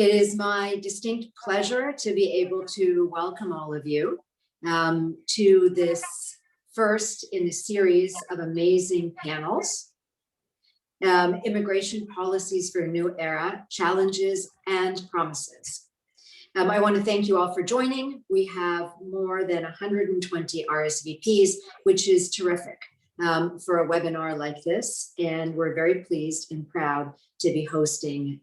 It is my distinct pleasure to be able to welcome all of you to this first in a series of amazing panels, Immigration Policies for a New Era, Challenges and Promises. I want to thank you all for joining. We have more than 120 RSVPs, which is terrific for a webinar like this. And we're very pleased and proud to be hosting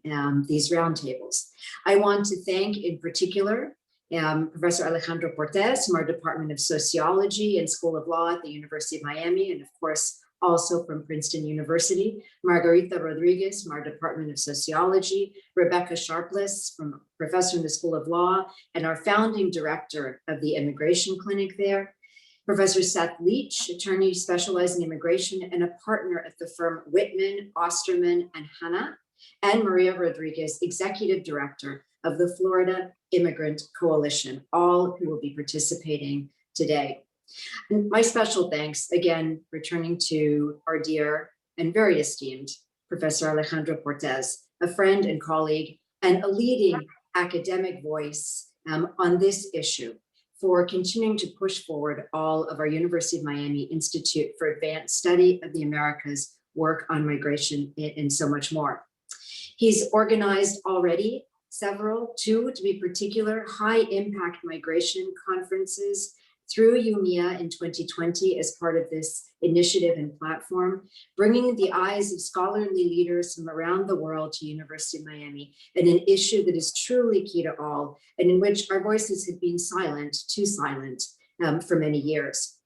these roundtables. I want to thank in particular Professor Alejandro Portes from our Department of Sociology and School of Law at the University of Miami, and of course, also from Princeton University, Margarita Rodriguez from our Department of Sociology, Rebecca Sharpless, from Professor in the School of Law, and our founding director of the Immigration Clinic there, Professor Seth Leach, attorney specializing in immigration and a partner at the firm Whitman, Osterman, and Hanna, and Maria Rodriguez, executive director of the Florida Immigrant Coalition, all who will be participating today. And my special thanks, again, returning to our dear and very esteemed Professor Alejandro Portes, a friend and colleague, and a leading academic voice on this issue, for continuing to push forward all of our University of Miami Institute for Advanced Study of the Americas work on migration and so much more. He's organized already several, two to be particular, high impact migration conferences through UMIA in 2020 as part of this initiative and platform, bringing the eyes of scholarly leaders from around the world to University of Miami, and an issue that is truly key to all, and in which our voices had been silent, too silent, for many years.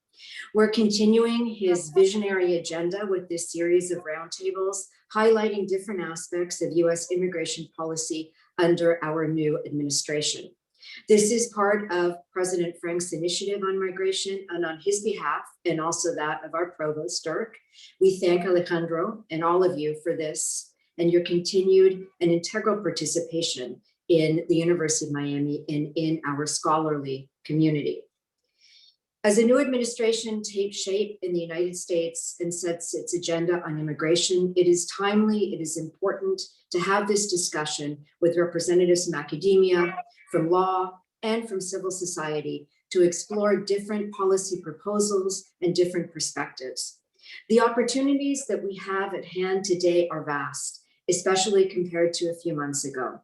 We're continuing his visionary agenda with this series of roundtables, highlighting different aspects of US immigration policy under our new administration. This is part of President Frank's initiative on migration, and on his behalf, and also that of our provost, Dirk, we thank Alejandro and all of you for this and your continued and integral participation in the University of Miami and in our scholarly community. As a new administration takes shape in the United States and sets its agenda on immigration, it is timely, it is important to have this discussion with representatives from academia, from law, and from civil society to explore different policy proposals and different perspectives. The opportunities that we have at hand today are vast, especially compared to a few months ago.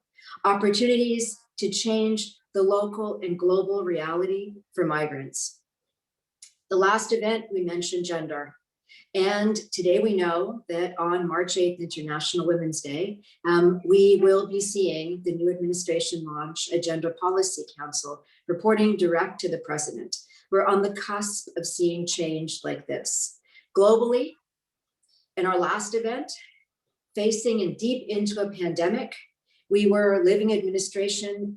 Opportunities to change the local and global reality for migrants. The last event, we mentioned gender. And today we know that on March 8th, International Women's Day, we will be seeing the new administration launch a Gender Policy Council reporting direct to the president. We're on the cusp of seeing change like this. Globally, in our last event, facing and deep into a pandemic, we were living an administration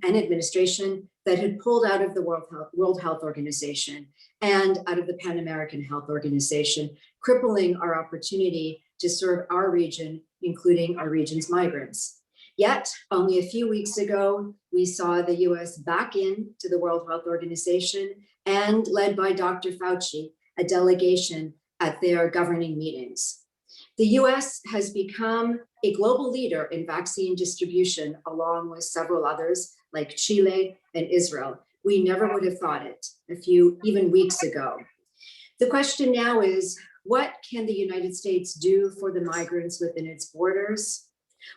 that had pulled out of the World Health Organization and out of the Pan American Health Organization, crippling our opportunity to serve our region, including our region's migrants. Yet, only a few weeks ago, we saw the US back into the World Health Organization and, led by Dr. Fauci, a delegation at their governing meetings. The US has become a global leader in vaccine distribution, along with several others like Chile and Israel. We never would have thought it a few, even weeks ago. The question now is, what can the United States do for the migrants within its borders?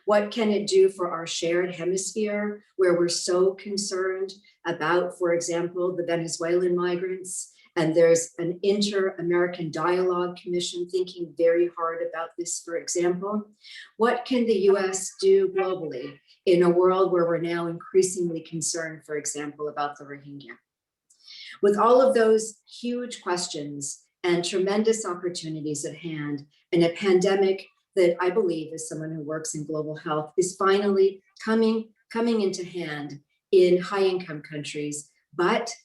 What can it do for our shared hemisphere, where we're so concerned about, for example, the Venezuelan migrants? And there's an Inter-American Dialogue Commission thinking very hard about this, for example. What can the US do globally in a world where we're now increasingly concerned, for example, about the Rohingya? With all of those huge questions and tremendous opportunities at hand, and a pandemic that I believe, as someone who works in global health, is finally coming into hand in high-income countries, but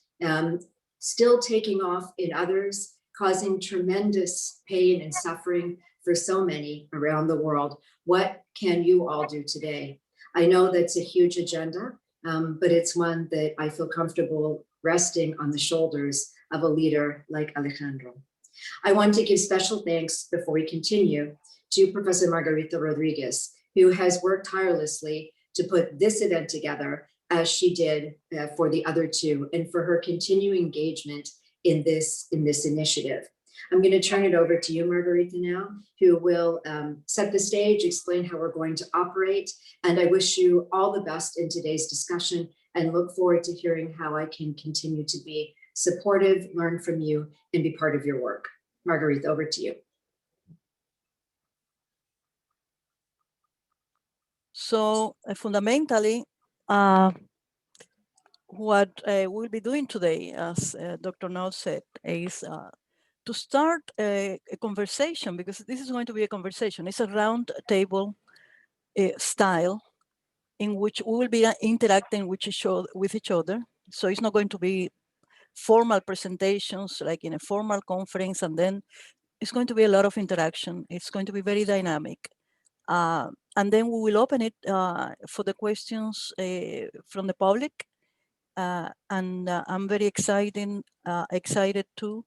still taking off in others, causing tremendous pain and suffering for so many around the world. What can you all do today? I know that's a huge agenda, but it's one that I feel comfortable resting on the shoulders of a leader like Alejandro. I want to give special thanks before we continue to Professor Margarita Rodriguez, who has worked tirelessly to put this event together as she did for the other two, and for her continuing engagement in this initiative. I'm going to turn it over to you, Margarita, now, who will set the stage, explain how we're going to operate. And I wish you all the best in today's discussion and look forward to hearing how I can continue to be supportive, learn from you, and be part of your work. Margarita, over to you. So fundamentally, what we'll be doing today, as Dr. Knauss said, is to start a conversation, because this is going to be a conversation. It's a round table style in which we will be interacting with each other. So it's not going to be formal presentations like in a formal conference, and then it's going to be a lot of interaction. It's going to be very dynamic. And then we will open it for the questions from the public. And I'm very excited to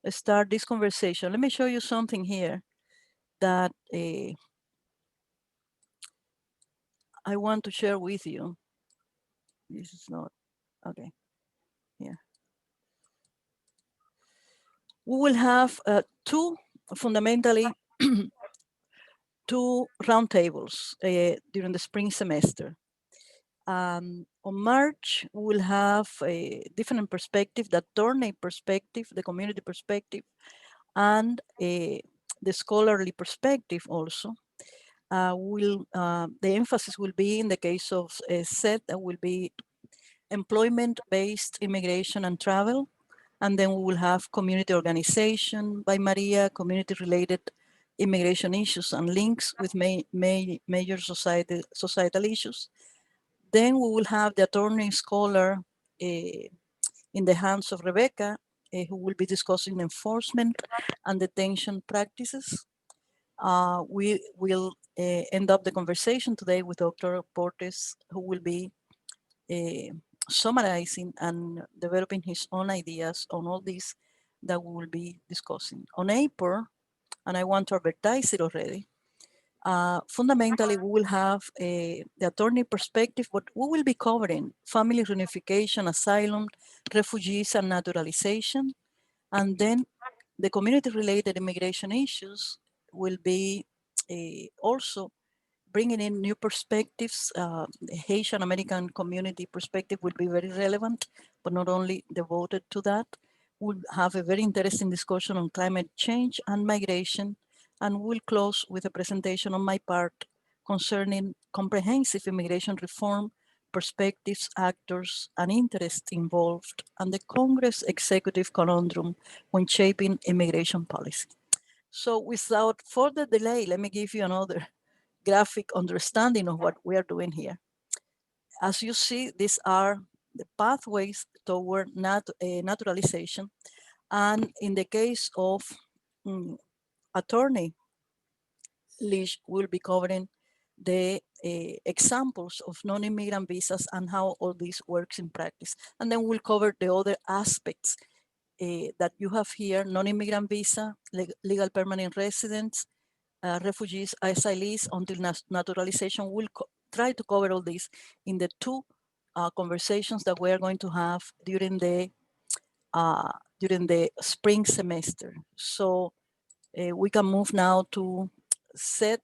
start this conversation. Let me show you something here that I want to share with you. This is not, okay, yeah. We will have fundamentally, two roundtables during the spring semester. On March, we will have a different perspective, the attorney perspective, the community perspective, and the scholarly perspective also. The emphasis will be, in the case of SET, will be employment-based immigration and travel. And then we will have community organization by Maria, community-related immigration issues and links with major societal issues. Then we will have the attorney scholar in the hands of Rebecca, who will be discussing enforcement and detention practices. We will end up the conversation today with Dr. Portes, who will be summarizing and developing his own ideas on all these that we will be discussing. On April, and I want to advertise it already, fundamentally, we will have the attorney perspective, but we will be covering family reunification, asylum, refugees, and naturalization. And then the community-related immigration issues will be also bringing in new perspectives. The Haitian American community perspective will be very relevant, but not only devoted to that. We'll have a very interesting discussion on climate change and migration, and we'll close with a presentation on my part concerning comprehensive immigration reform, perspectives, actors, and interests involved, and the Congress executive conundrum when shaping immigration policy. So without further delay, let me give you another graphic understanding of what we are doing here. As you see, these are the pathways toward naturalization. And in the case of attorney, Lish will be covering the examples of non-immigrant visas and how all this works in practice. And then we'll cover the other aspects that you have here: non-immigrant visa, legal permanent residents, refugees, asylees until naturalization. We'll try to cover all this in the two conversations that we are going to have during the spring semester. So we can move now to SET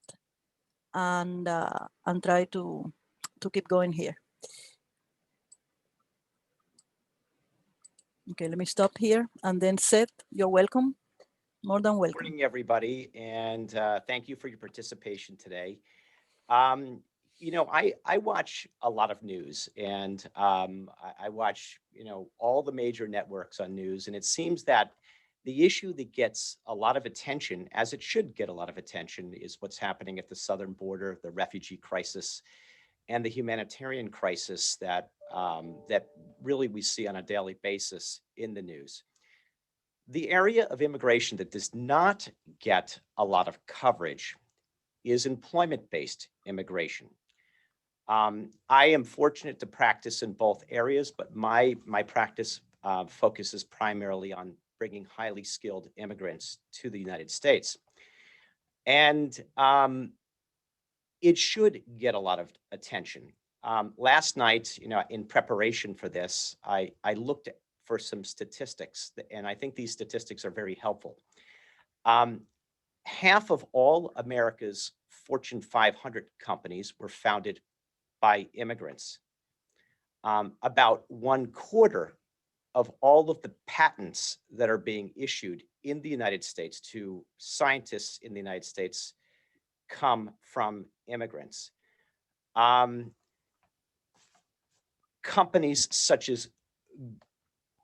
and try to keep going here. Okay, let me stop here, and then SET, you're welcome. More than welcome. Good morning, everybody, and thank you for your participation today. You know, I watch a lot of news, and I watch, all the major networks on news, and it seems that the issue that gets a lot of attention, as it should get a lot of attention, is what's happening at the southern border, the refugee crisis, and the humanitarian crisis that that really we see on a daily basis in the news. The area of immigration that does not get a lot of coverage is employment-based immigration. I am fortunate to practice in both areas, but my practice focuses primarily on bringing highly skilled immigrants to the United States. And it should get a lot of attention. Last night, in preparation for this, I looked for some statistics, and I think these statistics are very helpful. Half of all America's Fortune 500 companies were founded by immigrants. About 1/4 of all of the patents that are being issued in the United States to scientists in the United States come from immigrants. Companies such as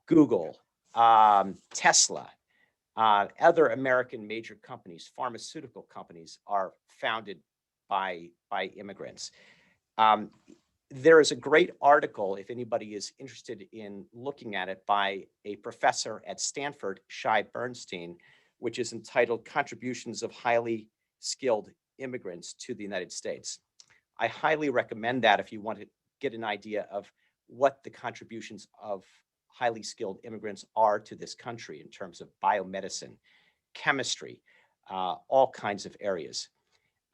Google, Tesla, other American major companies, pharmaceutical companies, are founded by immigrants. There is a great article, if anybody is interested in looking at it, by a professor at Stanford, Shai Bernstein, which is entitled Contributions of Highly Skilled Immigrants to the United States. I highly recommend that if you want to get an idea of what the contributions of highly skilled immigrants are to this country in terms of biomedicine, chemistry, all kinds of areas.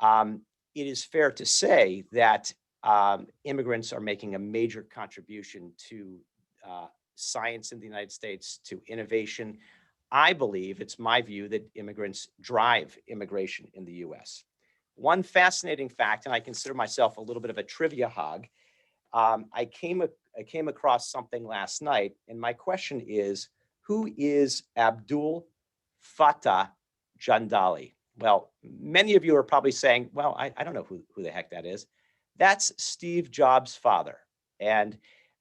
It is fair to say that immigrants are making a major contribution to science in the United States, to innovation. I believe, it's my view, that immigrants drive immigration in the US. One fascinating fact, and I consider myself a little bit of a trivia hog, I came across something last night, and my question is, who is Abdul Fattah Jandali? Well, many of you are probably saying, well, I don't know who the heck that is. That's Steve Jobs' father. And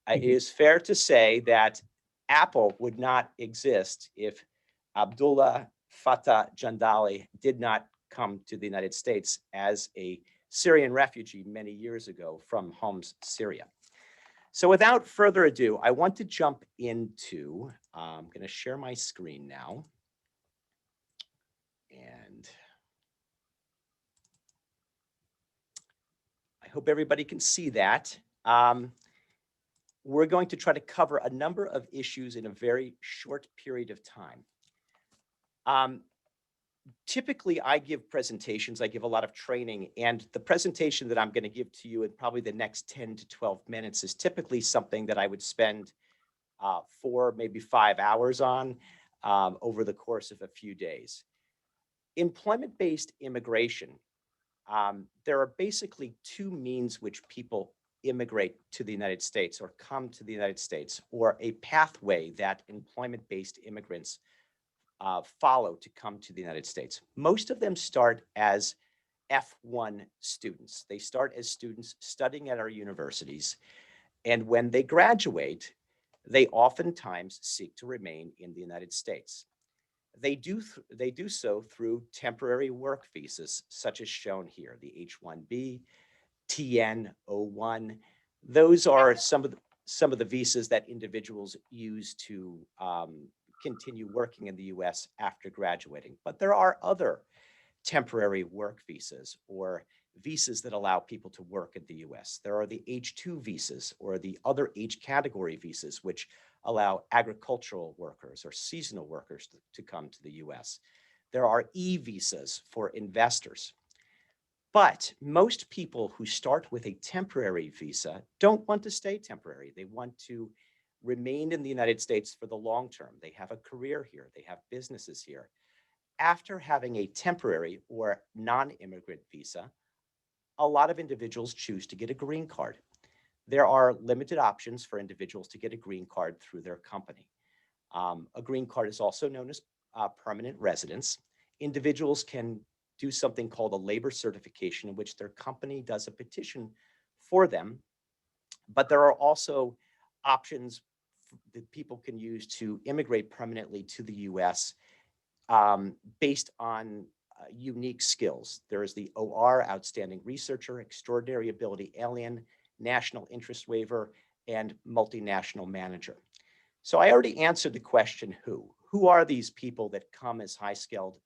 it is fair to say that Apple would not exist if Abdullah Fattah Jandali did not come to the United States as a Syrian refugee many years ago from Homs, Syria. So without further ado, I want to jump into, I'm going to share my screen now. And I hope everybody can see that. We're going to try to cover a number of issues in a very short period of time. Typically, I give presentations, I give a lot of training, and the presentation that I'm going to give to you in probably the next 10 to 12 minutes is typically something that I would spend 4, maybe 5 hours on over the course of a few days. Employment-based immigration, there are basically 2 means which people immigrate to the United States or come to the United States, or a pathway that employment-based immigrants follow to come to the United States. Most of them start as F1 students. They start as students studying at our universities. And when they graduate, they oftentimes seek to remain in the United States. They do so through temporary work visas, such as shown here, the H-1B, TN-01. Those are some of the visas that individuals use to continue working in the US after graduating. But there are other temporary work visas, or visas that allow people to work in the US. There are the H-2 visas, or the other H category visas, which allow agricultural workers or seasonal workers to come to the US. There are E-visas for investors. But most people who start with a temporary visa don't want to stay temporary. They want to remain in the United States for the long term. They have a career here. They have businesses here. After having a temporary or non-immigrant visa, a lot of individuals choose to get a green card. There are limited options for individuals to get a green card through their company. A green card is also known as permanent residence. Individuals can do something called a labor certification, in which their company does a petition for them. But there are also options that people can use to immigrate permanently to the US based on unique skills. There is the OR, Outstanding Researcher, Extraordinary Ability Alien, National Interest Waiver, and Multinational Manager. So I already answered the question, who? Who are these people that come as high-skilled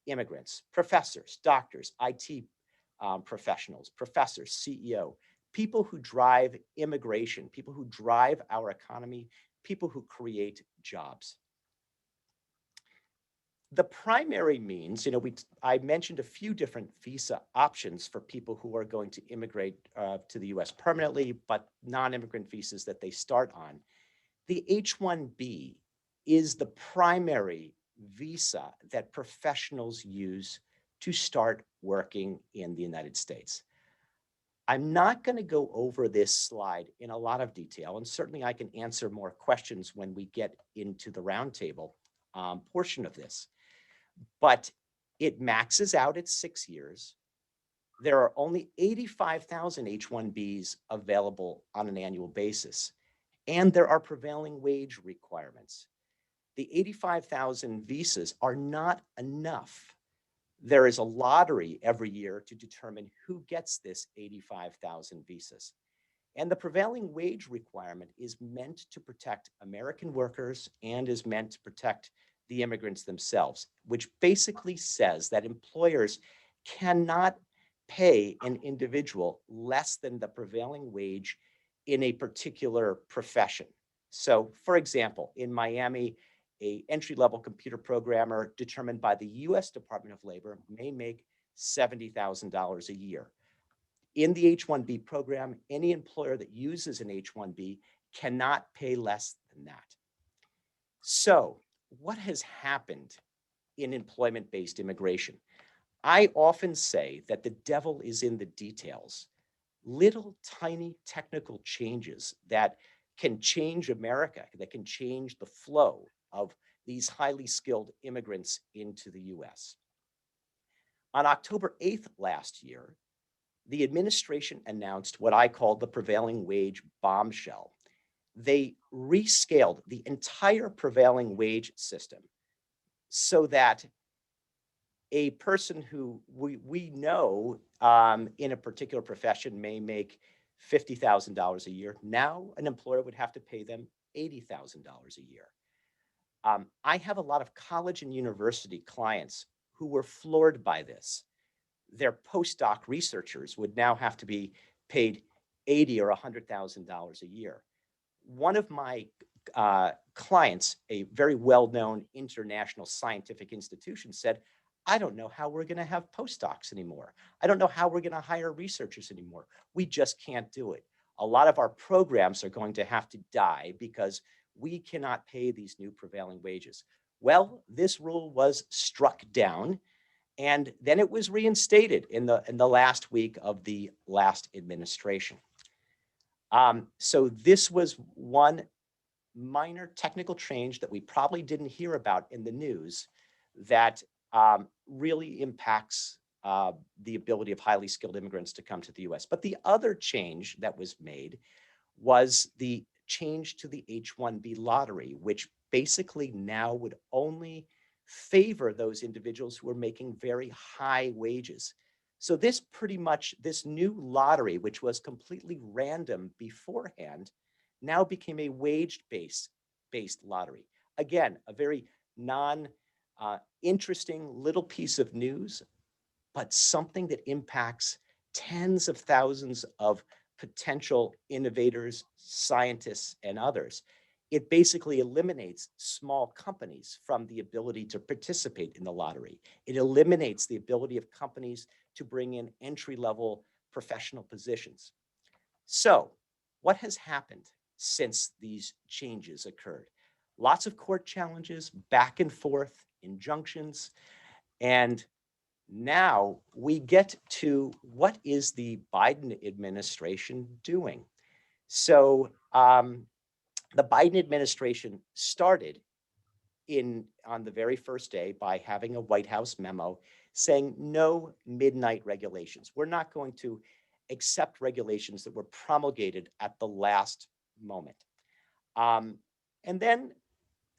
immigrants? Professors, doctors, IT professionals, professors, CEO, people who drive immigration, people who drive our economy, people who create jobs. The primary means, I mentioned a few different visa options for people who are going to immigrate to the US permanently, but non-immigrant visas that they start on. The H-1B is the primary visa that professionals use to start working in the United States. I'm not going to go over this slide in a lot of detail, and certainly I can answer more questions when we get into the roundtable portion of this. But it maxes out at 6 years. There are only 85,000 H-1Bs available on an annual basis, and there are prevailing wage requirements. The 85,000 visas are not enough. There is a lottery every year to determine who gets this 85,000 visas. And the prevailing wage requirement is meant to protect American workers and is meant to protect the immigrants themselves, which basically says that employers cannot pay an individual less than the prevailing wage in a particular profession. So, for example, in Miami, an entry-level computer programmer determined by the US Department of Labor may make $70,000 a year. In the H-1B program, any employer that uses an H-1B cannot pay less than that. So what has happened in employment-based immigration? I often say that the devil is in the details. Little tiny technical changes that can change America, that can change the flow of these highly skilled immigrants into the US. On October 8th last year, the administration announced what I call the prevailing wage bombshell. They rescaled the entire prevailing wage system so that a person who we know in a particular profession may make $50,000 a year. Now an employer would have to pay them $80,000 a year. I have a lot of college and university clients who were floored by this. Their postdoc researchers would now have to be paid $80,000 or $100,000 a year. One of my clients, a very well-known international scientific institution, said, I don't know how we're going to have postdocs anymore. I don't know how we're going to hire researchers anymore. We just can't do it. A lot of our programs are going to have to die because we cannot pay these new prevailing wages. Well, this rule was struck down, and then it was reinstated in the last week of the last administration. So this was one minor technical change that we probably didn't hear about in the news that really impacts the ability of highly skilled immigrants to come to the US. But the other change that was made was the change to the H-1B lottery, which basically now would only favor those individuals who are making very high wages. So this new lottery, which was completely random beforehand, now became a wage-based lottery. Again, a very interesting little piece of news, but something that impacts tens of thousands of potential innovators, scientists, and others. It basically eliminates small companies from the ability to participate in the lottery. It eliminates the ability of companies to bring in entry-level professional positions. So what has happened since these changes occurred? Lots of court challenges, back and forth, injunctions, and now we get to what is the Biden administration doing? So the Biden administration started on the very first day by having a White House memo saying no midnight regulations. We're not going to accept regulations that were promulgated at the last moment. And then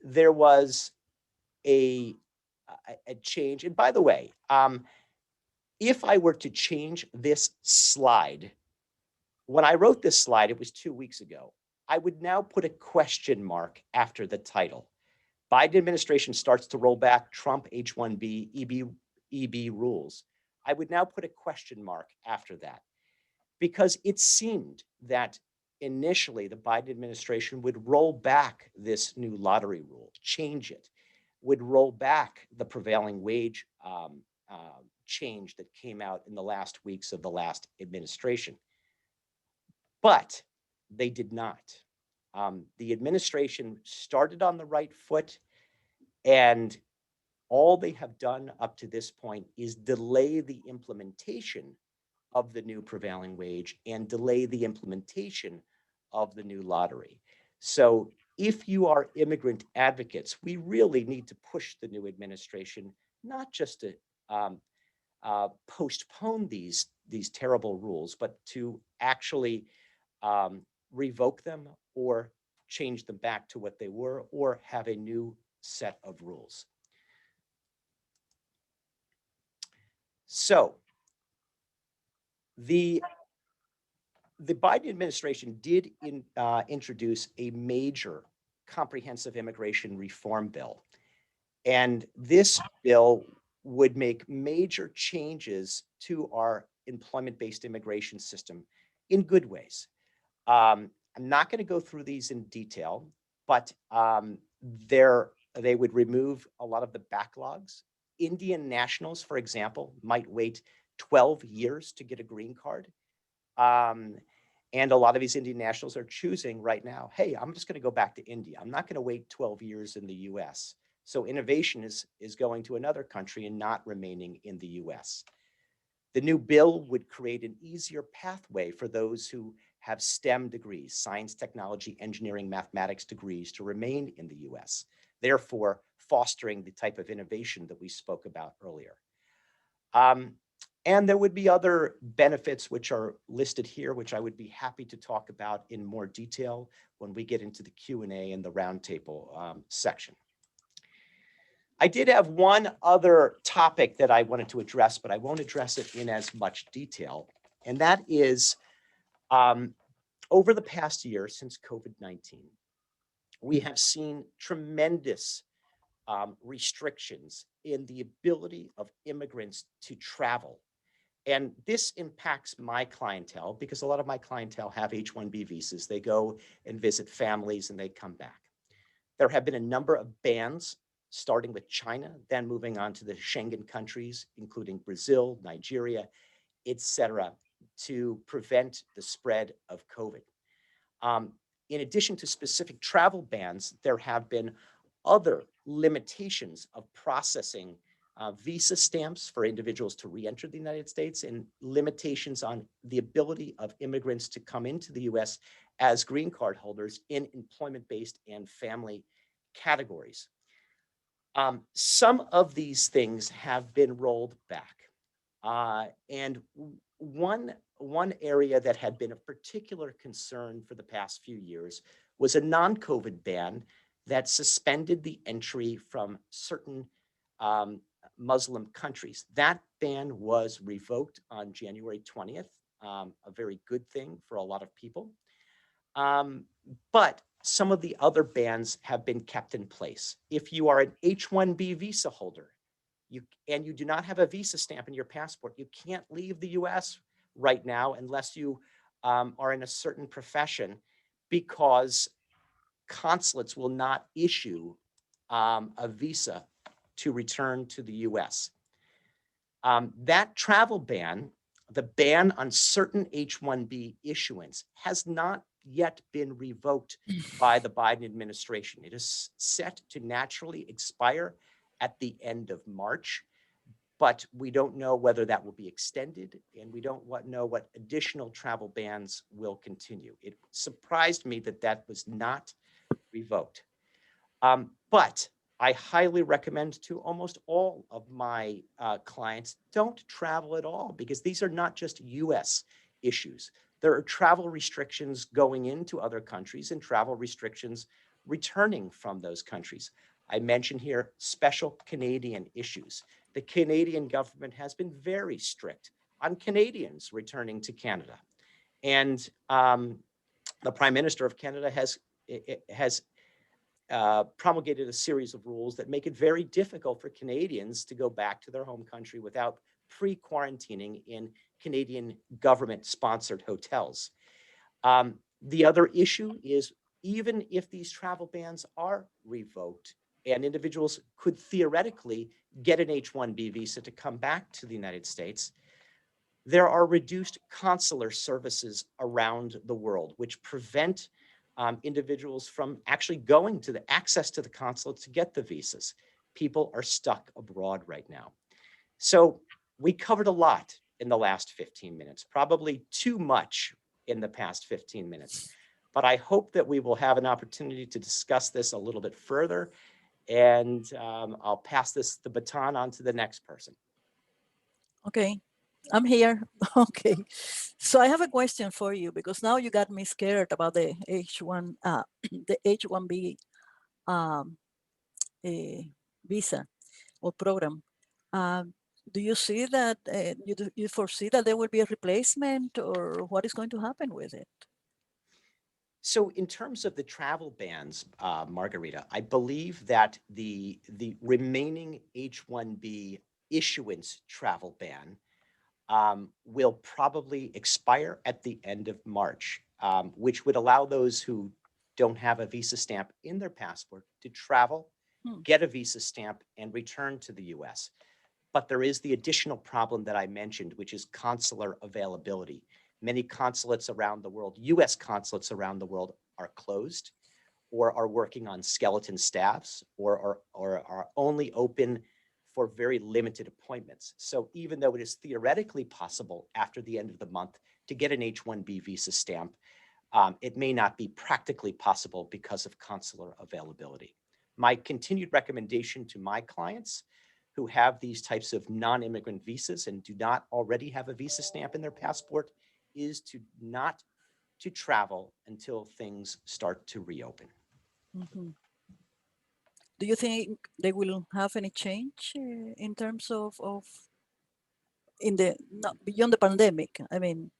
there was a change. And by the way, if I were to change this slide, when I wrote this slide, it was 2 weeks ago, I would now put a question mark after the title. Biden administration starts to roll back Trump H-1B EB rules. I would now put a question mark after that, because it seemed that initially the Biden administration would roll back this new lottery rule, change it. would roll back the prevailing wage change that came out in the last weeks of the last administration. But they did not. The administration started on the right foot, and all they have done up to this point is delay the implementation of the new prevailing wage and delay the implementation of the new lottery. So if you are immigrant advocates, we really need to push the new administration, not just to postpone these terrible rules, but to actually revoke them or change them back to what they were, or have a new set of rules. So the Biden administration did introduce a major comprehensive immigration reform bill. And this bill would make major changes to our employment-based immigration system in good ways. I'm not going to go through these in detail, but they would remove a lot of the backlogs. Indian nationals, for example, might wait 12 years to get a green card. And a lot of these Indian nationals are choosing right now, hey, I'm just going to go back to India. I'm not going to wait 12 years in the US. So innovation is going to another country and not remaining in the US. The new bill would create an easier pathway for those who have STEM degrees, science, technology, engineering, mathematics degrees, to remain in the US, therefore fostering the type of innovation that we spoke about earlier. And there would be other benefits which are listed here, which I would be happy to talk about in more detail when we get into the Q&A and the roundtable section. I did have one other topic that I wanted to address, but I won't address it in as much detail. And that is, over the past year since COVID-19, we have seen tremendous restrictions in the ability of immigrants to travel. And this impacts my clientele because a lot of my clientele have H-1B visas. They go and visit families and they come back. There have been a number of bans, starting with China, then moving on to the Schengen countries, including Brazil, Nigeria, etc., to prevent the spread of COVID. In addition to specific travel bans, there have been other limitations of processing visa stamps for individuals to re-enter the United States, and limitations on the ability of immigrants to come into the US as green card holders in employment-based and family categories. Some of these things have been rolled back. And one area that had been of particular concern for the past few years was a non-COVID ban that suspended the entry from certain Muslim countries. That ban was revoked on January 20th, a very good thing for a lot of people. But some of the other bans have been kept in place. If you are an H-1B visa holder, and you do not have a visa stamp in your passport, you can't leave the US right now unless you are in a certain profession, because consulates will not issue a visa to return to the US. That travel ban, the ban on certain H-1B issuance, has not yet been revoked by the Biden administration. It is set to naturally expire at the end of March, but we don't know whether that will be extended, and we don't know what additional travel bans will continue. It surprised me that that was not revoked. But I highly recommend to almost all of my clients, don't travel at all, because these are not just US issues. There are travel restrictions going into other countries and travel restrictions returning from those countries. I mentioned here special Canadian issues. The Canadian government has been very strict on Canadians returning to Canada. And the Prime Minister of Canada has promulgated a series of rules that make it very difficult for Canadians to go back to their home country without pre-quarantining in Canadian government-sponsored hotels. The other issue is, even if these travel bans are revoked, and individuals could theoretically get an H-1B visa to come back to the United States, there are reduced consular services around the world, which prevent individuals from actually going to the access to the consulate to get the visas. People are stuck abroad right now. So we covered a lot in the last 15 minutes, probably too much in the past 15 minutes. But I hope that we will have an opportunity to discuss this a little bit further. And I'll pass the baton on to the next person. Okay, I'm here. Okay, so I have a question for you because now you got me scared about the H1, the H1B visa or program. Do you see that, you foresee that there will be a replacement, or what is going to happen with it? So in terms of the travel bans, Margarita, I believe that the remaining H-1B issuance travel ban will probably expire at the end of March, which would allow those who don't have a visa stamp in their passport to travel, get a visa stamp, and return to the US. But there is the additional problem that I mentioned, which is consular availability. Many consulates around the world, US consulates around the world, are closed or are working on skeleton staffs or are only open for very limited appointments. So even though it is theoretically possible after the end of the month to get an H-1B visa stamp, it may not be practically possible because of consular availability. My continued recommendation to my clients who have these types of non-immigrant visas and do not already have a visa stamp in their passport is to not to travel until things start to reopen. Mm-hmm. Do you think they will have any change in terms of in the, beyond the pandemic? I mean,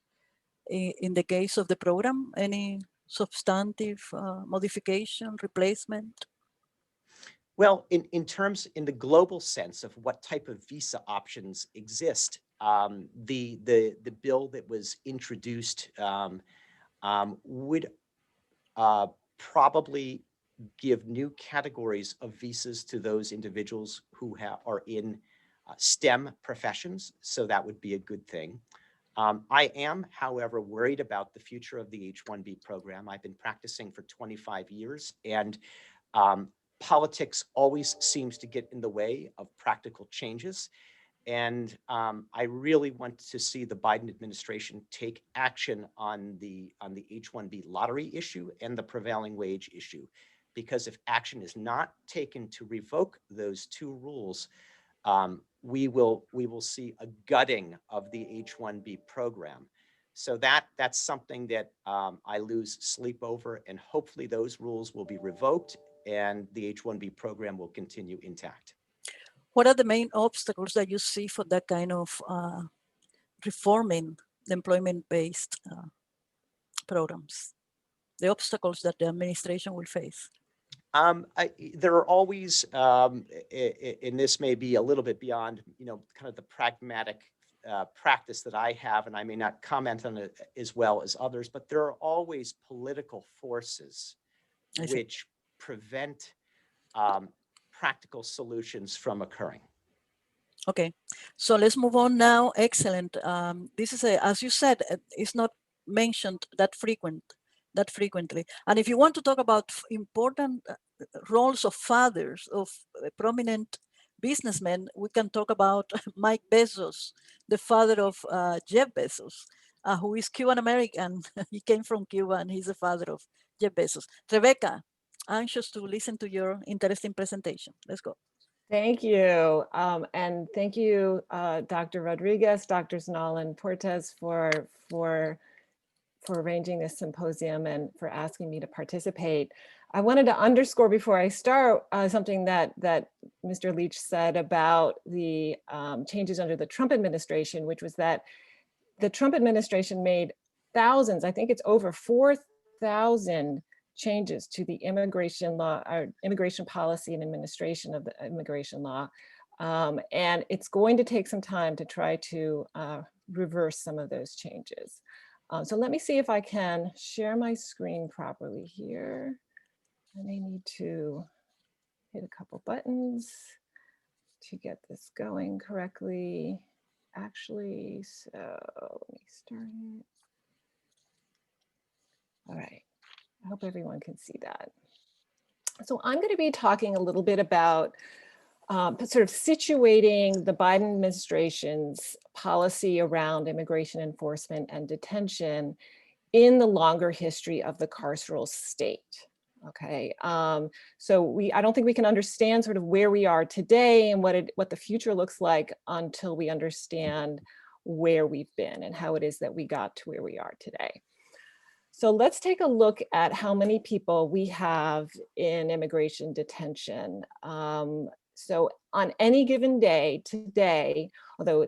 in the case of the program, any substantive modification, replacement? Well, in terms, in the global sense of what type of visa options exist, the bill that was introduced would probably give new categories of visas to those individuals who are in STEM professions. So that would be a good thing. I am, however, worried about the future of the H-1B program. I've been practicing for 25 years, and politics always seems to get in the way of practical changes. And I really want to see the Biden administration take action on the H-1B lottery issue and the prevailing wage issue, because if action is not taken to revoke those two rules, we will see a gutting of the H-1B program. So that's something that I lose sleep over, and hopefully those rules will be revoked and the H-1B program will continue intact. What are the main obstacles that you see for that kind of reforming the employment-based programs? The obstacles that the administration will face? There are always, and this may be a little bit beyond, kind of the pragmatic practice that I have, and I may not comment on it as well as others, but there are always political forces which prevent practical solutions from occurring. Okay, so let's move on now. Excellent. This is as you said, it's not mentioned that frequently. And if you want to talk about important roles of fathers, of prominent businessmen, we can talk about Mike Bezos, the father of Jeff Bezos, who is Cuban American. He came from Cuba and he's the father of Jeff Bezos. Rebecca, anxious to listen to your interesting presentation. Let's go. Thank you. And thank you, Dr. Rodriguez, Drs. Nall and Portes for arranging this symposium and for asking me to participate. I wanted to underscore before I start something that Mr. Leach said about the changes under the Trump administration, which was that the Trump administration made thousands, I think it's over 4,000 changes to the immigration law, or immigration policy and administration of the immigration law. And it's going to take some time to try to reverse some of those changes. So let me see if I can share my screen properly here. I may need to hit a couple buttons to get this going correctly. Actually, so let me start it. All right, I hope everyone can see that. So I'm going to be talking a little bit about sort of situating the Biden administration's policy around immigration enforcement and detention in the longer history of the carceral state. Okay, so I don't think we can understand sort of where we are today and what the future looks like until we understand where we've been and how it is that we got to where we are today. So let's take a look at how many people we have in immigration detention. So on any given day today, although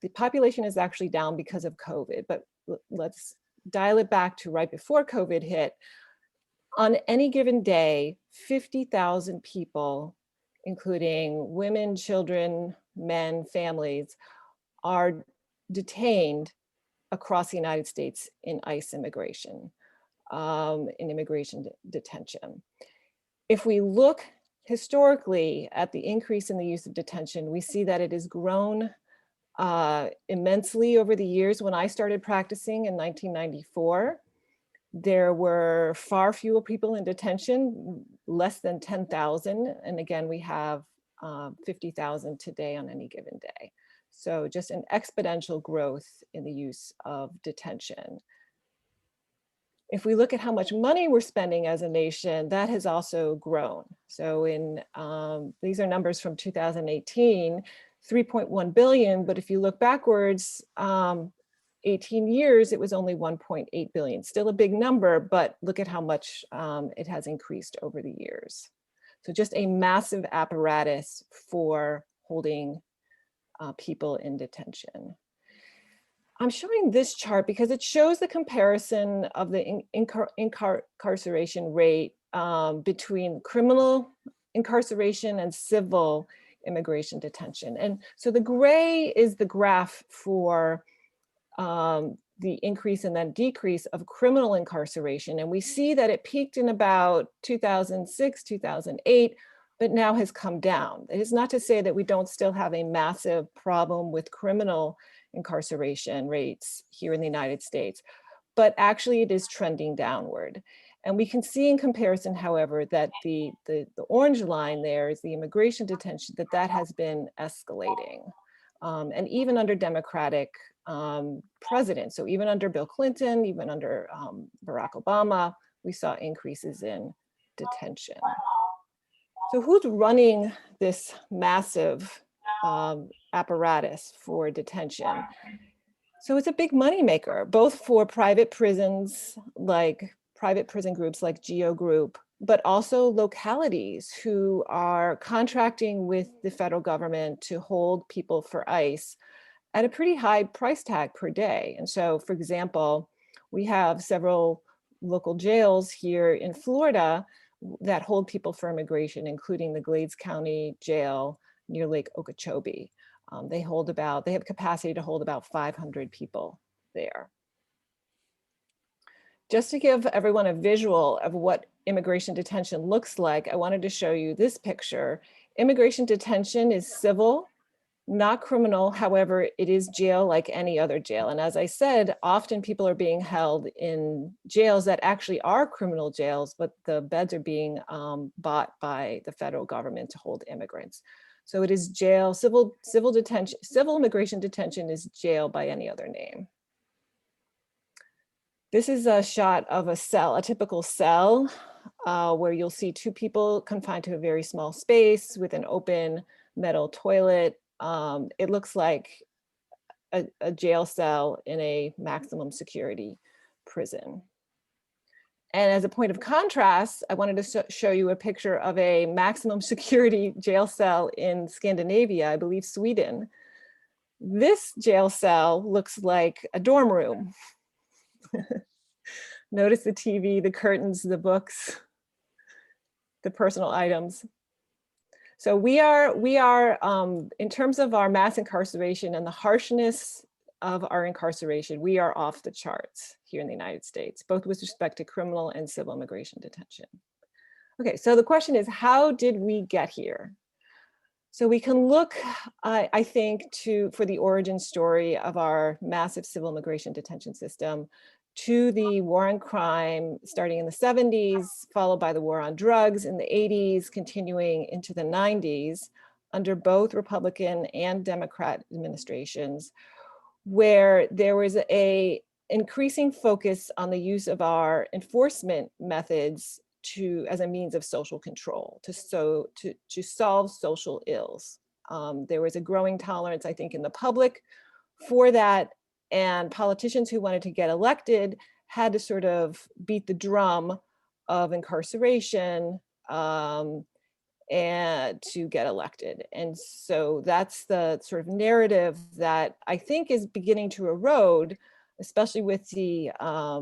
the population is actually down because of COVID, but let's dial it back to right before COVID hit. On any given day, 50,000 people, including women, children, men, families, are detained across the United States in ICE immigration, in immigration detention. If we look historically at the increase in the use of detention, we see that it has grown immensely over the years. When I started practicing in 1994, there were far fewer people in detention, less than 10,000. And again, we have 50,000 today on any given day. So just an exponential growth in the use of detention. If we look at how much money we're spending as a nation, that has also grown. So these are numbers from 2018, 3.1 billion, but if you look backwards, 18 years, it was only 1.8 billion. Still a big number, but look at how much it has increased over the years. So just a massive apparatus for holding people in detention. I'm showing this chart because it shows the comparison of the incarceration rate between criminal incarceration and civil immigration detention. And so the gray is the graph for the increase and then decrease of criminal incarceration. And we see that it peaked in about 2006, 2008, but now has come down. It is not to say that we don't still have a massive problem with criminal incarceration rates here in the United States, but actually it is trending downward. And we can see in comparison, however, that the orange line there is the immigration detention, that has been escalating. And even under Democratic presidents, so even under Bill Clinton, even under Barack Obama, we saw increases in detention. So who's running this massive apparatus for detention? So it's a big moneymaker, both for private prisons, like private prison groups like GEO Group, but also localities who are contracting with the federal government to hold people for ICE at a pretty high price tag per day. And so, for example, we have several local jails here in Florida that hold people for immigration, including the Glades County Jail near Lake Okeechobee. They have capacity to hold about 500 people there. Just to give everyone a visual of what immigration detention looks like, I wanted to show you this picture. Immigration detention is civil, not criminal. However, it is jail like any other jail. And as I said, often people are being held in jails that actually are criminal jails, but the beds are being bought by the federal government to hold immigrants. So it is jail, civil detention, civil immigration detention is jail by any other name. This is a shot of a cell, a typical cell, where you'll see two people confined to a very small space with an open metal toilet. It looks like a jail cell in a maximum security prison. And as a point of contrast, I wanted to show you a picture of a maximum security jail cell in Scandinavia, I believe Sweden. This jail cell looks like a dorm room. Notice the TV, the curtains, the books, the personal items. So we are in terms of our mass incarceration and the harshness of our incarceration, we are off the charts here in the United States, both with respect to criminal and civil immigration detention. Okay, so the question is, how did we get here? So we can look, I think, for the origin story of our massive civil immigration detention system to the war on crime starting in the 70s, followed by the war on drugs in the 80s, continuing into the 90s under both Republican and Democrat administrations, where there was a increasing focus on the use of our enforcement methods as a means of social control, to solve social ills. There was a growing tolerance, I think, in the public for that, and politicians who wanted to get elected had to sort of beat the drum of incarceration and to get elected. And so that's the sort of narrative that I think is beginning to erode, especially with the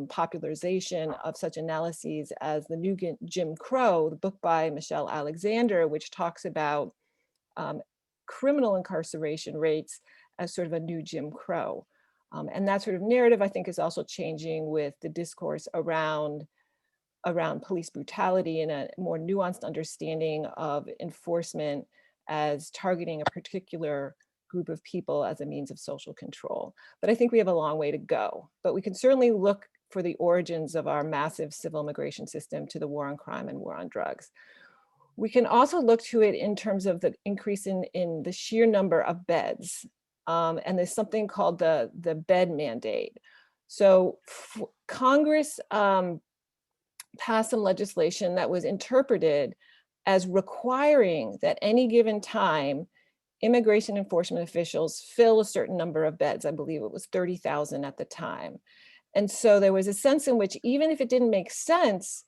popularization of such analyses as The New Jim Crow, the book by Michelle Alexander, which talks about criminal incarceration rates as sort of a new Jim Crow. And that sort of narrative, I think, is also changing with the discourse around police brutality and a more nuanced understanding of enforcement as targeting a particular group of people as a means of social control. But I think we have a long way to go. But we can certainly look for the origins of our massive civil immigration system to the war on crime and war on drugs. We can also look to it in terms of the increase in the sheer number of beds. And there's something called the bed mandate. So Congress passed some legislation that was interpreted as requiring that any given time, immigration enforcement officials fill a certain number of beds. I believe it was 30,000 at the time. And so there was a sense in which, even if it didn't make sense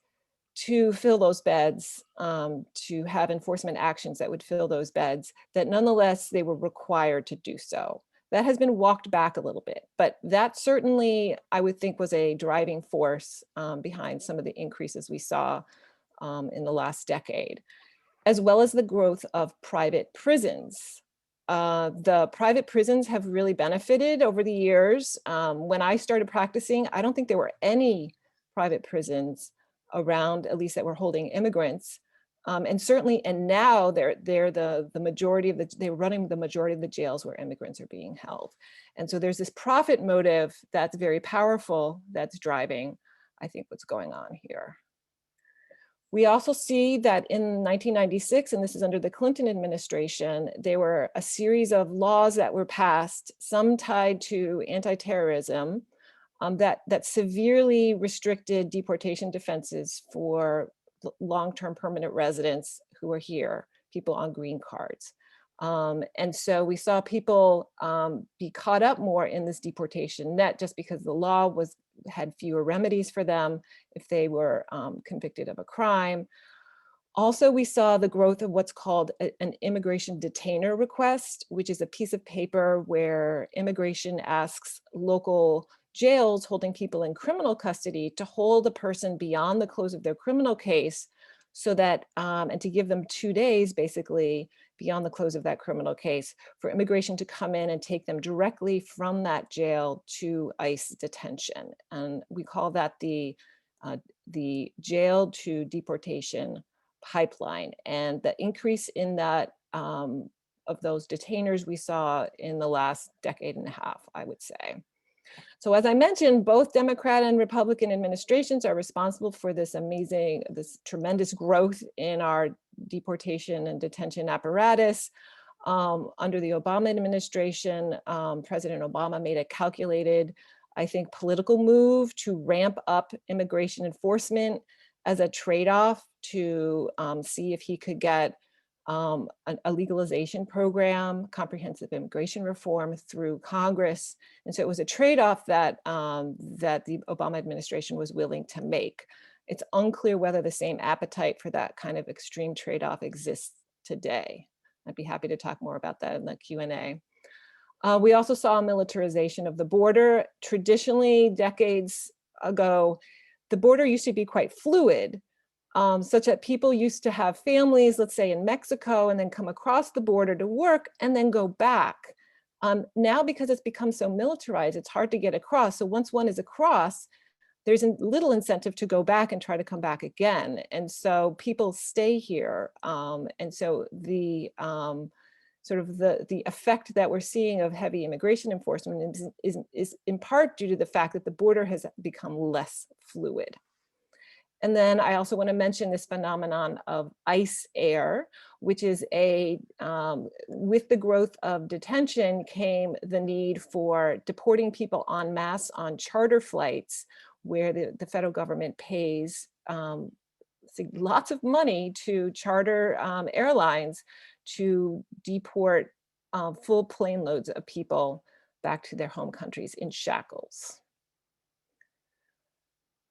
to fill those beds, to have enforcement actions that would fill those beds, that nonetheless they were required to do so. That has been walked back a little bit, but that certainly, I would think, was a driving force behind some of the increases we saw in the last decade, as well as the growth of private prisons. The private prisons have really benefited over the years. When I started practicing, I don't think there were any private prisons around, at least that were holding immigrants. And certainly, and now they're the majority of they're running the majority of the jails where immigrants are being held. And so there's this profit motive that's very powerful that's driving, I think, what's going on here. We also see that in 1996, and this is under the Clinton administration, there were a series of laws that were passed, some tied to anti-terrorism, that severely restricted deportation defenses for long-term permanent residents who are here, people on green cards. And so we saw people be caught up more in this deportation net just because the law had fewer remedies for them if they were convicted of a crime. Also, we saw the growth of what's called an immigration detainer request, which is a piece of paper where immigration asks local jails holding people in criminal custody to hold a person beyond the close of their criminal case, so that, and to give them 2 days basically beyond the close of that criminal case for immigration to come in and take them directly from that jail to ICE detention. And we call that the jail to deportation pipeline. And the increase in that of those detainers we saw in the last decade and a half, I would say. So as I mentioned, both Democrat and Republican administrations are responsible for this tremendous growth in our deportation and detention apparatus. Under the Obama administration, President Obama made a calculated, I think, political move to ramp up immigration enforcement as a trade-off to see if he could get a legalization program, comprehensive immigration reform through Congress. And so it was a trade-off that the Obama administration was willing to make. It's unclear whether the same appetite for that kind of extreme trade-off exists today. I'd be happy to talk more about that in the Q&A. We also saw a militarization of the border. Traditionally, decades ago, the border used to be quite fluid, such that people used to have families, let's say in Mexico, and then come across the border to work and then go back. Now, because it's become so militarized, it's hard to get across. So once one is across, there's little incentive to go back and try to come back again. And so people stay here. And so the sort of the effect that we're seeing of heavy immigration enforcement is in part due to the fact that the border has become less fluid. And then I also want to mention this phenomenon of ICE air, which is with the growth of detention came the need for deporting people en masse on charter flights, where the federal government pays lots of money to charter airlines to deport full plane loads of people back to their home countries in shackles.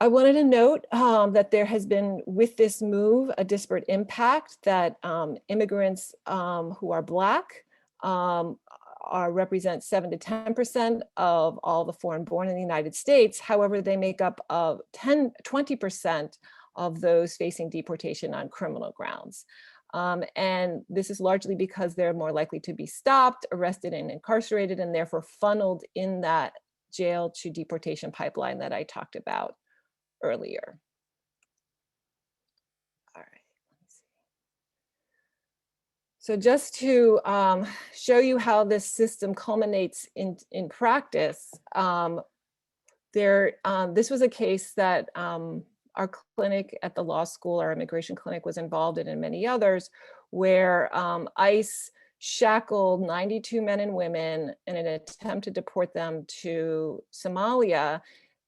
I wanted to note that there has been, with this move, a disparate impact that immigrants who are Black represent 7 to 10% of all the foreign born in the United States. However, they make up 20% of those facing deportation on criminal grounds. And this is largely because they're more likely to be stopped, arrested, and incarcerated, and therefore funneled in that jail to deportation pipeline that I talked about earlier. All right. So just to show you how this system culminates in practice, this was a case that our clinic at the law school, our immigration clinic, was involved in, and many others, where ICE shackled 92 men and women in an attempt to deport them to Somalia.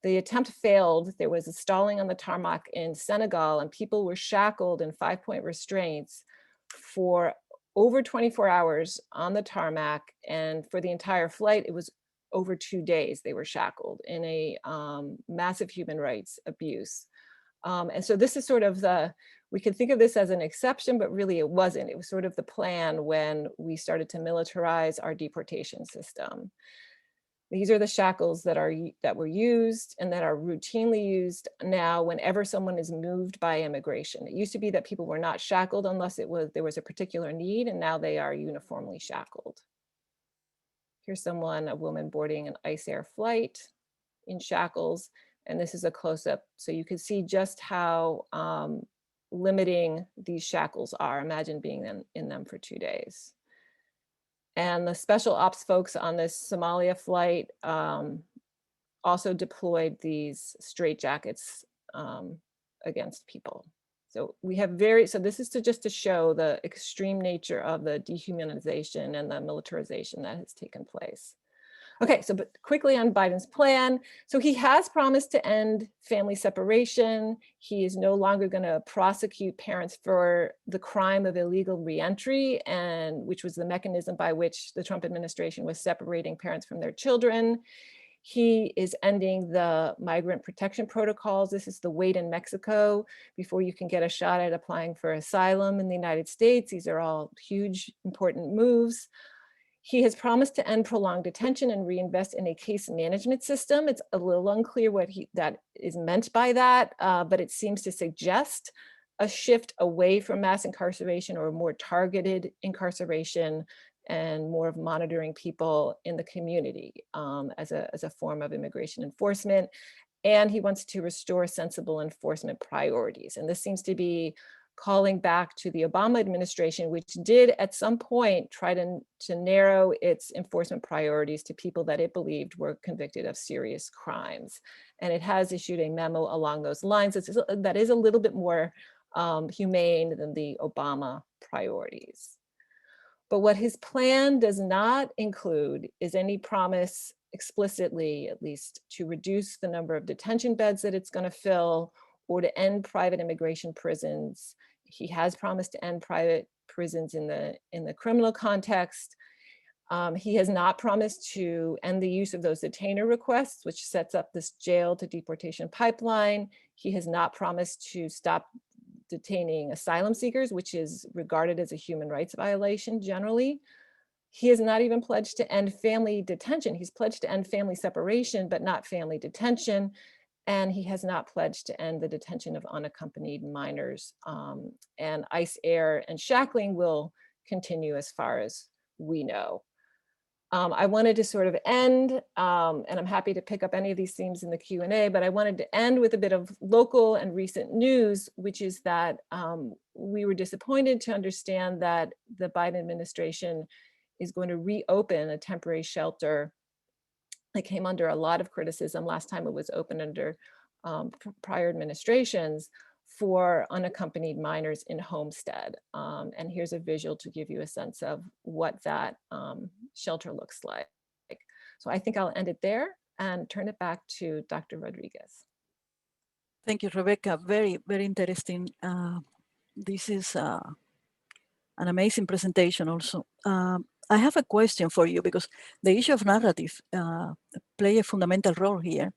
The attempt failed. There was a stalling on the tarmac in Senegal, and people were shackled in 5-point restraints for over 24 hours on the tarmac. And for the entire flight, it was over 2 days they were shackled in a massive human rights abuse. And so this is sort of we could think of this as an exception, but really it wasn't. It was sort of the plan when we started to militarize our deportation system. These are the shackles that were used and that are routinely used now whenever someone is moved by immigration. It used to be that people were not shackled unless there was a particular need, and now they are uniformly shackled. Here's a woman boarding an ICE Air flight in shackles, and this is a close-up. So you can see just how limiting these shackles are. Imagine being in them for 2 days. And the special ops folks on this Somalia flight also deployed these straitjackets against people. So we have so this is just to show the extreme nature of the dehumanization and the militarization that has taken place. Okay, so but quickly on Biden's plan. So he has promised to end family separation. He is no longer going to prosecute parents for the crime of illegal reentry, and which was the mechanism by which the Trump administration was separating parents from their children. He is ending the migrant protection protocols. This is the wait in Mexico before you can get a shot at applying for asylum in the United States. These are all huge, important moves. He has promised to end prolonged detention and reinvest in a case management system. It's a little unclear what that is meant by that, but it seems to suggest a shift away from mass incarceration or more targeted incarceration and more of monitoring people in the community as a form of immigration enforcement. And he wants to restore sensible enforcement priorities. And this seems to be calling back to the Obama administration, which did at some point try to narrow its enforcement priorities to people that it believed were convicted of serious crimes. And it has issued a memo along those lines that is a little bit more humane than the Obama priorities. But what his plan does not include is any promise explicitly, at least, to reduce the number of detention beds that it's going to fill, or to end private immigration prisons. He has promised to end private prisons in the criminal context. He has not promised to end the use of those detainer requests, which sets up this jail to deportation pipeline. He has not promised to stop detaining asylum seekers, which is regarded as a human rights violation generally. He has not even pledged to end family detention. He's pledged to end family separation, but not family detention. And he has not pledged to end the detention of unaccompanied minors. And ICE Air and shackling will continue as far as we know. I wanted to sort of end, and I'm happy to pick up any of these themes in the Q&A, but I wanted to end with a bit of local and recent news, which is that we were disappointed to understand that the Biden administration is going to reopen a temporary shelter that came under a lot of criticism last time it was opened under prior administrations for unaccompanied minors in Homestead. And here's a visual to give you a sense of what that shelter looks like. So I think I'll end it there and turn it back to Dr. Rodriguez. Thank you, Rebecca. Very, very interesting. This is an amazing presentation also. I have a question for you because the issue of narrative play a fundamental role here.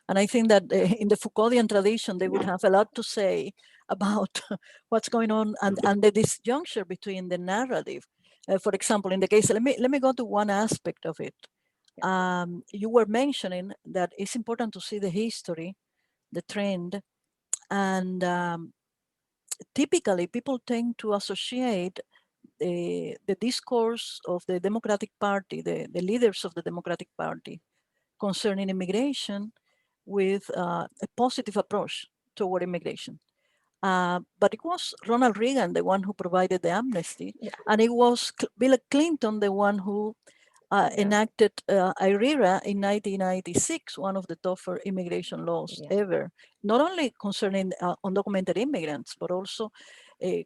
And I think that in the Foucauldian tradition, they would have a lot to say about what's going on and the disjuncture between the narrative. For example, in the case, let me go to one aspect of it. You were mentioning that it's important to see the history, the trend, and typically people tend to associate the discourse of the Democratic Party, the leaders of the Democratic Party concerning immigration with a positive approach toward immigration. But it was Ronald Reagan, the one who provided the amnesty, and it was Bill Clinton, the one who enacted IRERA in 1996, one of the tougher immigration laws ever, not only concerning undocumented immigrants, but also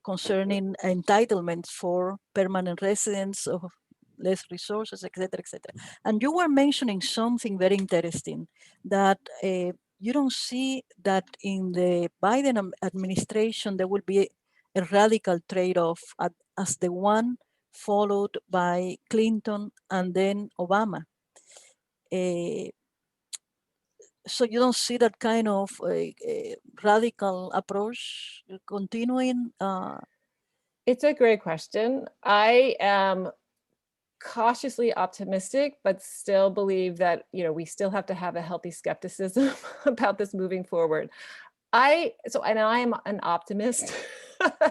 concerning entitlements for permanent residents of less resources, et cetera, et cetera. And you were mentioning something very interesting, that you don't see that in the Biden administration, there will be a radical trade-off as the one followed by Clinton and then Obama. So you don't see that kind of radical approach continuing? It's a great question. I am cautiously optimistic, but still believe that, you know, we still have to have a healthy skepticism about this moving forward. I am an optimist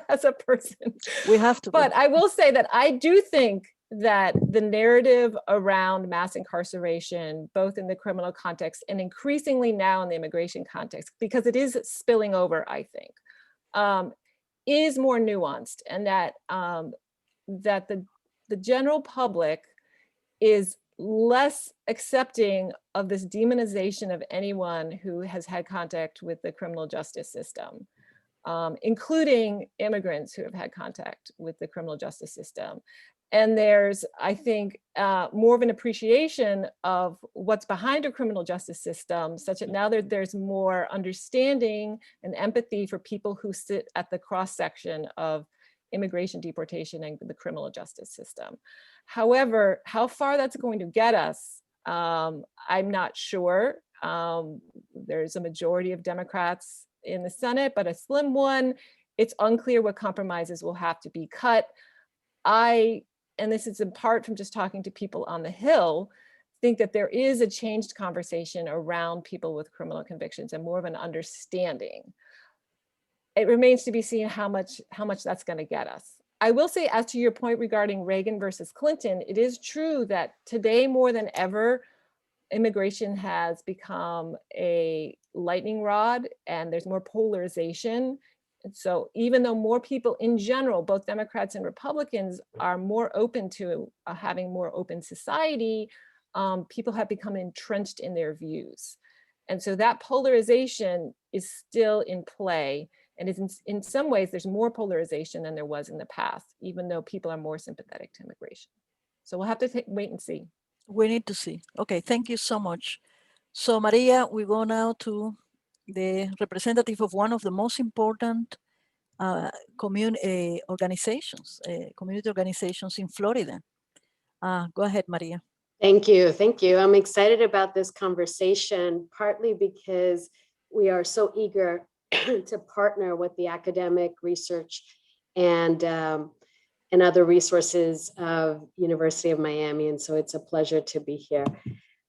as a person. We have to. But I will say that I do think that the narrative around mass incarceration, both in the criminal context and increasingly now in the immigration context, because it is spilling over, I think, is more nuanced, and that that the general public is less accepting of this demonization of anyone who has had contact with the criminal justice system, including immigrants who have had contact with the criminal justice system. And there's, I think, more of an appreciation of what's behind a criminal justice system, such that now there's more understanding and empathy for people who sit at the cross-section of immigration, deportation, and the criminal justice system. However, how far that's going to get us, I'm not sure. There's a majority of Democrats in the Senate, but a slim one. It's unclear what compromises will have to be cut. And this is in part from just talking to people on the Hill, think that there is a changed conversation around people with criminal convictions and more of an understanding. It remains to be seen how much that's going to get us. I will say, as to your point regarding Reagan versus Clinton, it is true that today more than ever, immigration has become a lightning rod and there's more polarization. And so even though more people in general, both Democrats and Republicans, are more open to having more open society, people have become entrenched in their views. And so that polarization is still in play. And in some ways, there's more polarization than there was in the past, even though people are more sympathetic to immigration. So we'll have to wait and see. We need to see. Okay, thank you so much. So Maria, we go now to the representative of one of the most important community organizations in Florida. Go ahead, Maria. Thank you. Thank you. I'm excited about this conversation, partly because we are so eager to partner with the academic research and other resources of University of Miami. And so it's a pleasure to be here.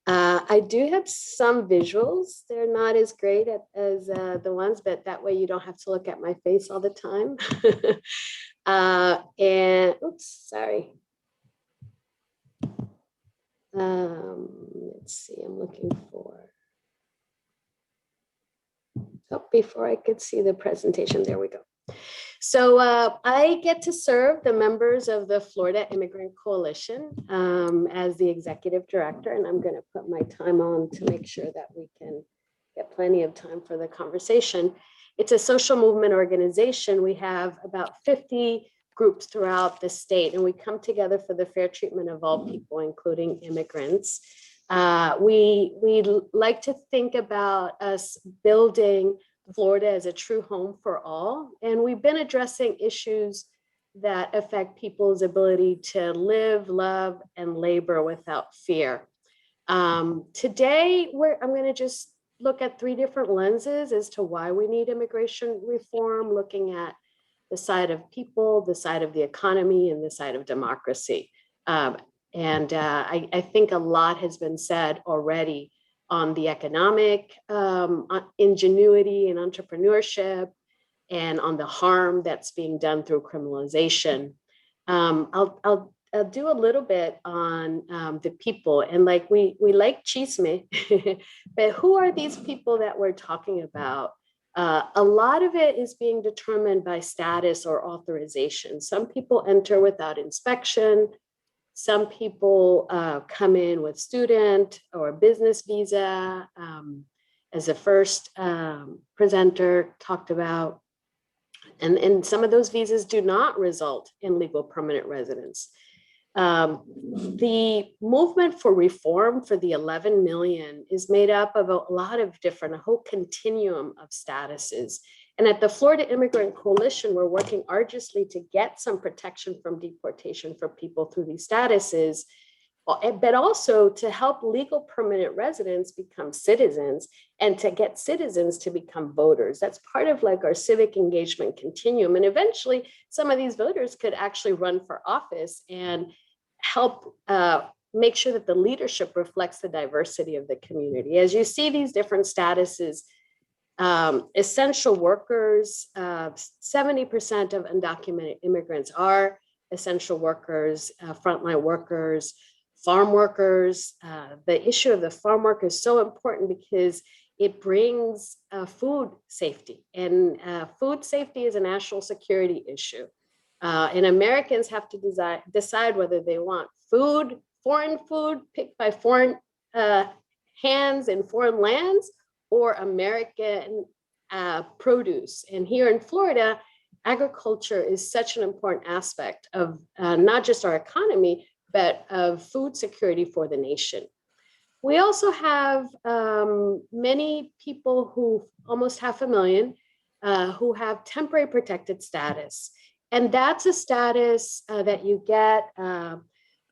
I do have some visuals. They're not as great as the ones, but that way you don't have to look at my face all the time. And oops, sorry. Let's see, I'm looking for, oh, before I could see the presentation, there we go. So I get to serve the members of the Florida Immigrant Coalition as the executive director, and I'm going to put my time on to make sure that we can get plenty of time for the conversation. It's a social movement organization. We have about 50 groups throughout the state, and we come together for the fair treatment of all people, including immigrants. We like to think about us building Florida as a true home for all. And we've been addressing issues that affect people's ability to live, love, and labor without fear. Today, I'm going to just look at 3 different lenses as to why we need immigration reform, looking at the side of people, the side of the economy, and the side of democracy. I think a lot has been said already on the economic ingenuity and entrepreneurship, and on the harm that's being done through criminalization. I'll do a little bit on the people, and like we like chisme, but who are these people that we're talking about? A lot of it is being determined by status or authorization. Some people enter without inspection. Some people come in with student or business visa, as the first presenter talked about. And some of those visas do not result in legal permanent residence. The movement for reform for the 11 million is made up of a lot of different, a whole continuum of statuses. And at the Florida Immigrant Coalition, we're working arduously to get some protection from deportation for people through these statuses, but also to help legal permanent residents become citizens, and to get citizens to become voters. That's part of like our civic engagement continuum. And eventually some of these voters could actually run for office and help make sure that the leadership reflects the diversity of the community. As you see these different statuses, essential workers, 70% of undocumented immigrants are essential workers, frontline workers, farm workers. The issue of the farm worker is so important because it brings food safety, and food safety is a national security issue. And Americans have to decide whether they want food, foreign food picked by foreign hands in foreign lands, or American produce. And here in Florida, agriculture is such an important aspect of not just our economy, but of food security for the nation. We also have many people who, almost 500,000, who have temporary protected status. And that's a status that you get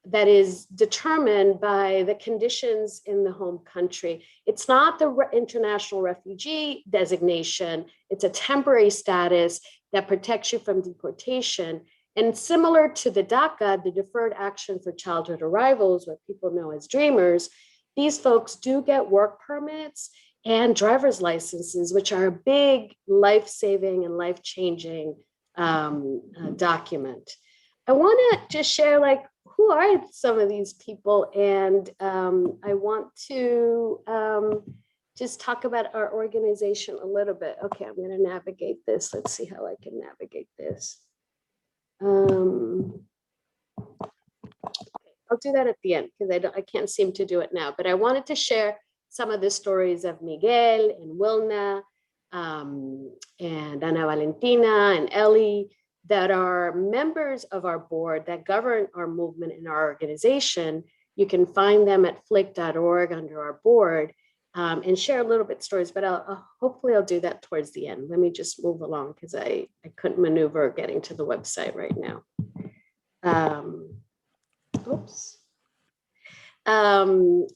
that is determined by the conditions in the home country. It's not the international refugee designation. It's a temporary status that protects you from deportation. And similar to the DACA, the Deferred Action for Childhood Arrivals, what people know as Dreamers, these folks do get work permits and driver's licenses, which are a big life-saving and life-changing document. I want to just share, like, who are some of these people? And I want to just talk about our organization a little bit. Okay, I'm going to navigate this. Let's see how I can navigate this. I'll do that at the end because I can't seem to do it now. But I wanted to share some of the stories of Miguel and Wilna and Ana Valentina and Ellie, that are members of our board that govern our movement in our organization. You can find them at flick.org under our board, and share a little bit stories, but hopefully I'll do that towards the end. Let me just move along because I couldn't maneuver getting to the website right now. Oops.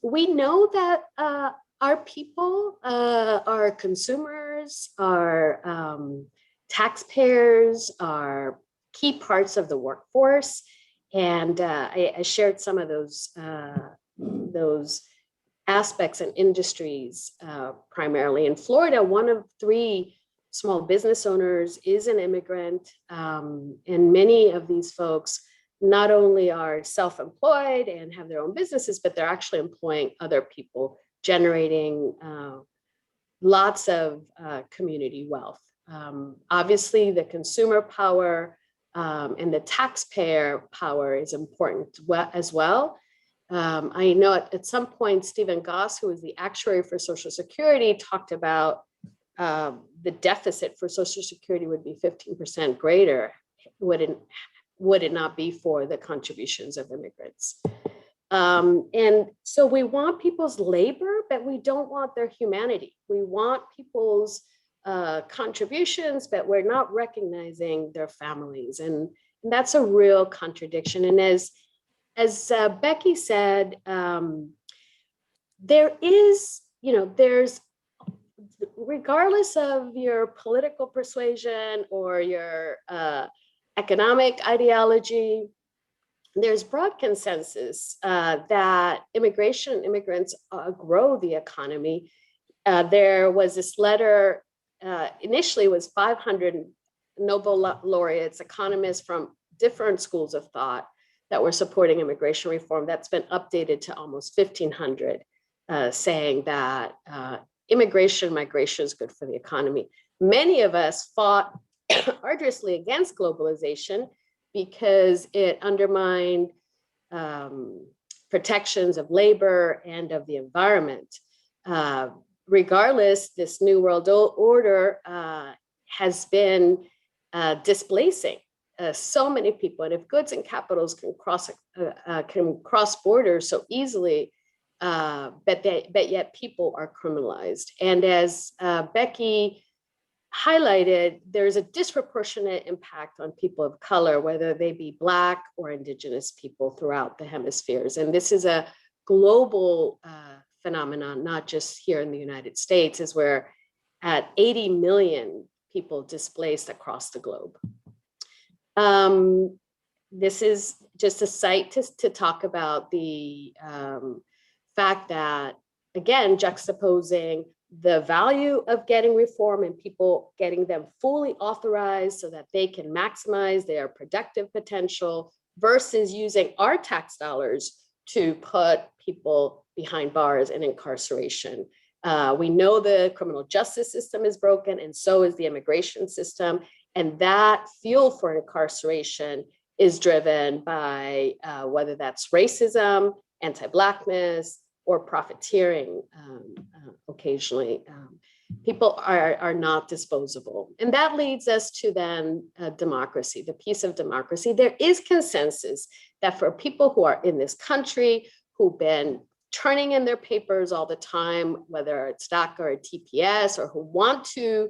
We know that our people, our consumers, our taxpayers are key parts of the workforce. And I shared some of those aspects and industries primarily. In Florida, 1 of 3 small business owners is an immigrant. And many of these folks not only are self-employed and have their own businesses, but they're actually employing other people, generating lots of community wealth. Obviously, the consumer power and the taxpayer power is important as well. I know at some point, Stephen Goss, who is the actuary for Social Security, talked about the deficit for Social Security would be 15% greater, would it not be for the contributions of immigrants. And so we want people's labor, but we don't want their humanity. We want people's contributions, but we're not recognizing their families. And that's a real contradiction. And as Becky said, there is, there's, regardless of your political persuasion or your economic ideology, there's broad consensus that immigrants grow the economy. There was this letter, initially was 500 Nobel laureates, economists from different schools of thought that were supporting immigration reform. That's been updated to almost 1,500, saying that migration is good for the economy. Many of us fought arduously against globalization because it undermined protections of labor and of the environment. Regardless, this New World Order has been displacing so many people. And if goods and capitals can cross borders so easily, but yet people are criminalized. And as Becky highlighted, there's a disproportionate impact on people of color, whether they be Black or Indigenous people throughout the hemispheres. And this is a global phenomenon, not just here in the United States, as we're at 80 million people displaced across the globe. This is just a site to talk about the fact that, again, juxtaposing the value of getting reform and people getting them fully authorized so that they can maximize their productive potential versus using our tax dollars to put people behind bars and incarceration. We know the criminal justice system is broken, and so is the immigration system. And that fuel for incarceration is driven by whether that's racism, anti-Blackness, or profiteering occasionally. People are not disposable. And that leads us to then democracy, the piece of democracy. There is consensus that for people who are in this country, who've been turning in their papers all the time, whether it's DACA or TPS, or who want to,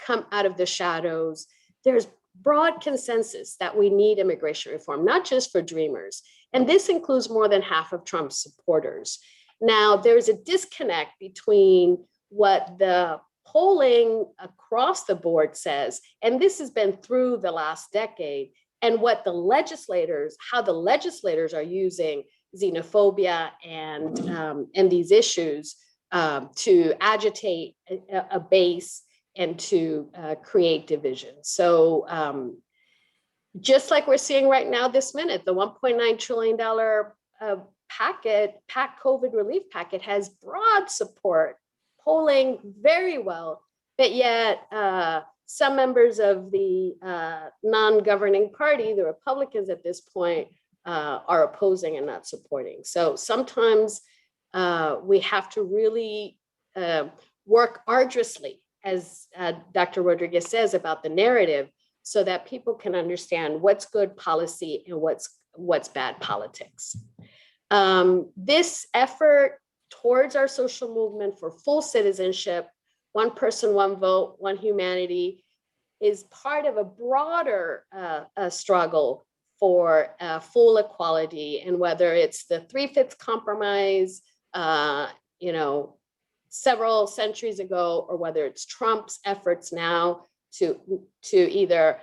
come out of the shadows, there's broad consensus that we need immigration reform, not just for dreamers. And this includes more than half of Trump's supporters. Now, there's a disconnect between what the polling across the board says, and this has been through the last decade, and what how the legislators are using xenophobia and these issues to agitate a base and to create division. So just like we're seeing right now this minute, the $1.9 trillion COVID relief packet has broad support, polling very well, but yet some members of the non-governing party, the Republicans at this point, are opposing and not supporting. So sometimes we have to really work arduously, as Dr. Rodriguez says, about the narrative, so that people can understand what's good policy and what's bad politics. This effort towards our social movement for full citizenship, one person, one vote, one humanity, is part of a broader struggle for full equality. And whether it's the 3/5 compromise, several centuries ago, or whether it's Trump's efforts now to either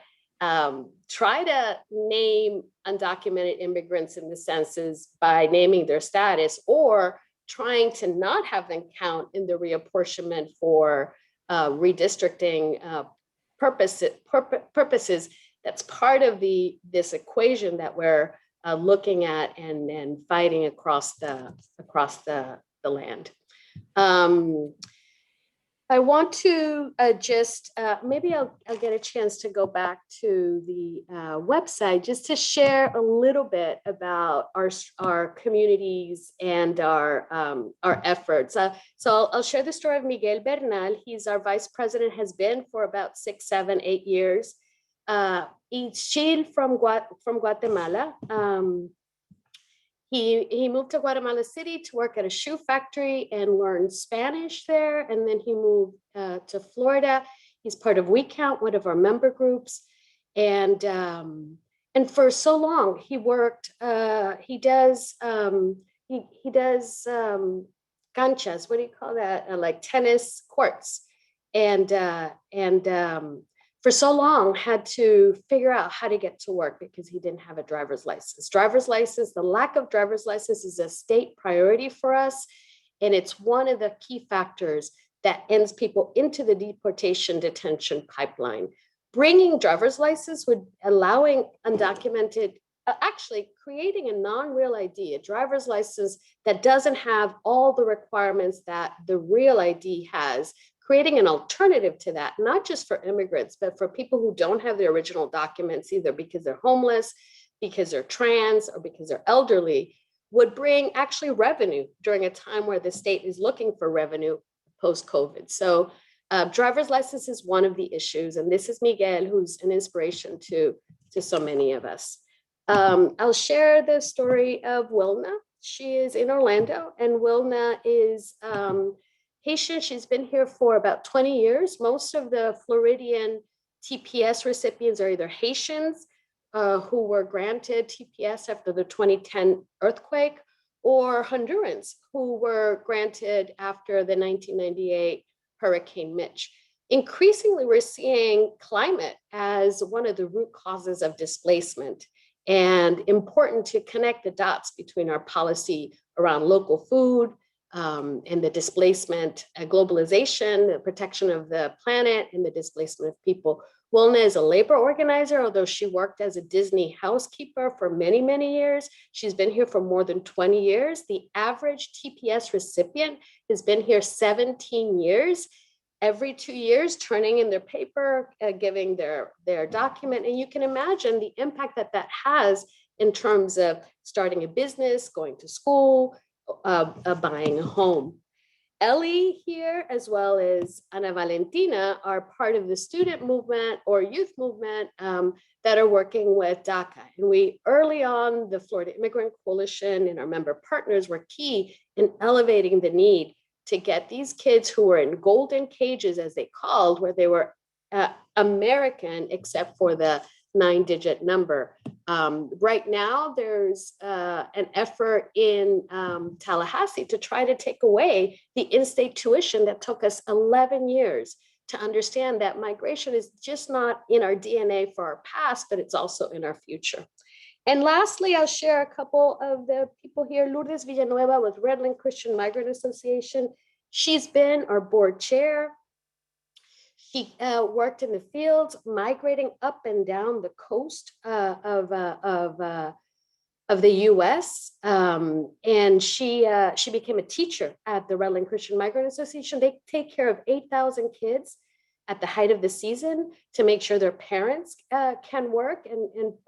try to name undocumented immigrants in the census by naming their status, or trying to not have them count in the reapportionment for redistricting purposes, that's part of this equation that we're looking at and fighting across the land. I want to maybe I'll get a chance to go back to the website just to share a little bit about our communities and our efforts. So I'll share the story of Miguel Bernal. He's our vice president, has been for about 6, 7, 8 years. He's Chile from Guatemala. He moved to Guatemala City to work at a shoe factory and learn Spanish there. And then he moved to Florida. He's part of WeCount, one of our member groups. And for so long, he worked, he does canchas, what do you call that? Like tennis courts. And for so long had to figure out how to get to work because he didn't have a driver's license. The lack of driver's license is a state priority for us. And it's one of the key factors that ends people into the deportation detention pipeline. Bringing driver's license would allowing undocumented, actually creating a non-real ID, a driver's license that doesn't have all the requirements that the real ID has, creating an alternative to that, not just for immigrants, but for people who don't have the original documents, either because they're homeless, because they're trans, or because they're elderly, would bring actually revenue during a time where the state is looking for revenue post-COVID. So driver's license is one of the issues. And this is Miguel, who's an inspiration to so many of us. I'll share the story of Wilna. She is in Orlando, and Wilna is Haitian. She's been here for about 20 years. Most of the Floridian TPS recipients are either Haitians who were granted TPS after the 2010 earthquake, or Hondurans who were granted after the 1998 Hurricane Mitch. Increasingly, we're seeing climate as one of the root causes of displacement, and important to connect the dots between our policy around local food, and the displacement, globalization, the protection of the planet, and the displacement of people. Wilna is a labor organizer, although she worked as a Disney housekeeper for many, many years. She's been here for more than 20 years. The average TPS recipient has been here 17 years. Every 2 years, turning in their paper, giving their document. And you can imagine the impact that has in terms of starting a business, going to school, buying a home. Ellie here, as well as Ana Valentina, are part of the student movement or youth movement that are working with DACA. And we, early on, the Florida Immigrant Coalition and our member partners were key in elevating the need to get these kids who were in golden cages, as they called, where they were American, except for the 9-digit number. Right now, there's an effort in Tallahassee to try to take away the in-state tuition that took us 11 years to understand that migration is just not in our DNA for our past, but it's also in our future. And lastly, I'll share a couple of the people here. Lourdes Villanueva with Redland Christian Migrant Association. She's been our board chair. She worked in the fields, migrating up and down the coast of the U.S. And she became a teacher at the Redland Christian Migrant Association. They take care of 8,000 kids at the height of the season to make sure their parents can work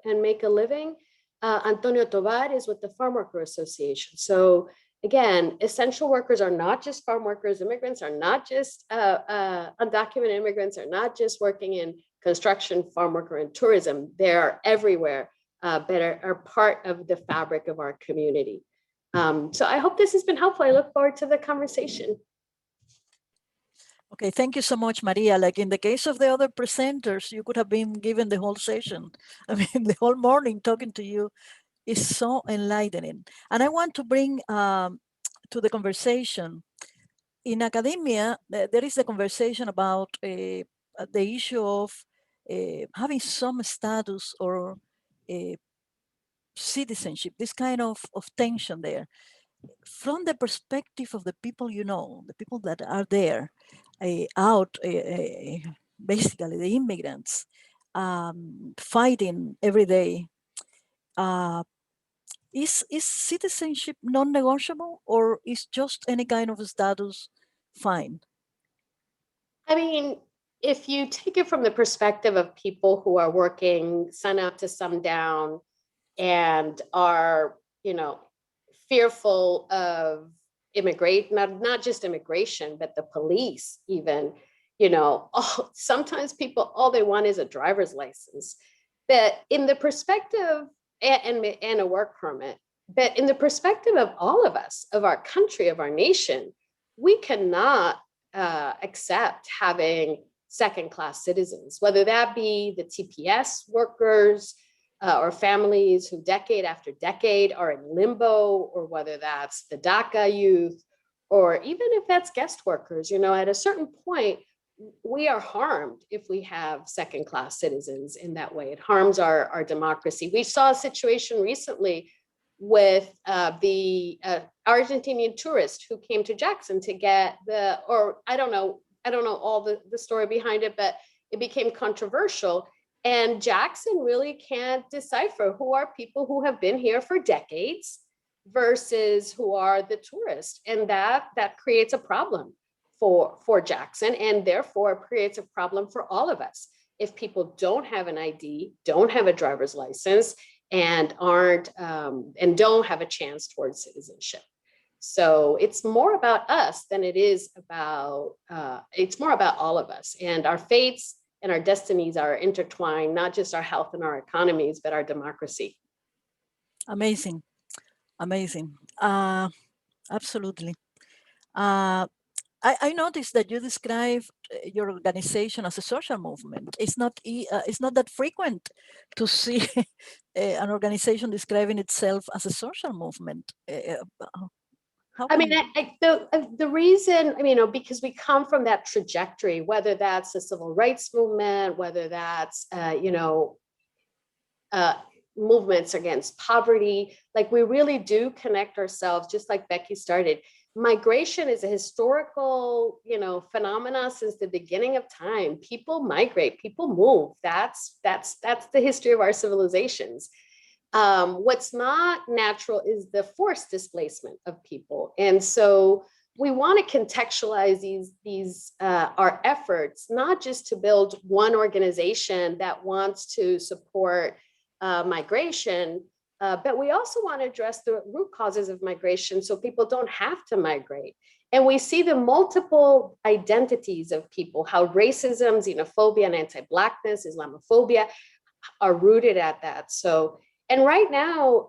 and make a living. Antonio Tovar is with the Farm Worker Association. So again, essential workers are not just farm workers. Immigrants are not just undocumented immigrants, are not just working in construction, farm worker, and tourism. They are everywhere, but are part of the fabric of our community. So I hope this has been helpful. I look forward to the conversation. Okay, thank you so much, Maria. Like in the case of the other presenters, you could have been given the whole session. I mean, the whole morning talking to you is so enlightening. And I want to bring to the conversation, in academia, there is a conversation about the issue of having some status or citizenship, this kind of tension there. From the perspective of the people you know, the people that are there, basically the immigrants, fighting every day. Is citizenship non-negotiable, or is just any kind of status fine? I mean, if you take it from the perspective of people who are working sun up to sundown and are, fearful of not just immigration, but the police even, sometimes people, all they want is a driver's license. But in the perspective, and a work permit, but in the perspective of all of us, of our country, of our nation, we cannot accept having second-class citizens, whether that be the TPS workers or families who decade after decade are in limbo, or whether that's the DACA youth, or even if that's guest workers. At a certain point, we are harmed if we have second-class citizens in that way. It harms our democracy. We saw a situation recently with the Argentinian tourist who came to Jackson to get I don't know all the story behind it, but it became controversial. And Jackson really can't decipher who are people who have been here for decades versus who are the tourists. And that creates a problem for Jackson, and therefore creates a problem for all of us. If people don't have an ID, don't have a driver's license, and don't have a chance towards citizenship. So it's more about us than it is about, it's more about all of us, and our fates and our destinies are intertwined, not just our health and our economies, but our democracy. Amazing. Absolutely. I noticed that you describe your organization as a social movement. It's not that frequent to see an organization describing itself as a social movement. I mean, the reason, because we come from that trajectory, whether that's the civil rights movement, whether that's, movements against poverty, like we really do connect ourselves, just like Becky started. Migration is a historical, phenomena since the beginning of time. People migrate, people move. That's the history of our civilizations. What's not natural is the forced displacement of people. And so we want to contextualize these our efforts, not just to build one organization that wants to support migration, but we also want to address the root causes of migration so people don't have to migrate. And we see the multiple identities of people, how racism, xenophobia, and anti-Blackness, Islamophobia are rooted at that. So, and right now,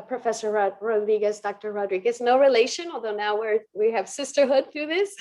Professor Rodriguez, Dr. Rodriguez, no relation, although now we have sisterhood through this,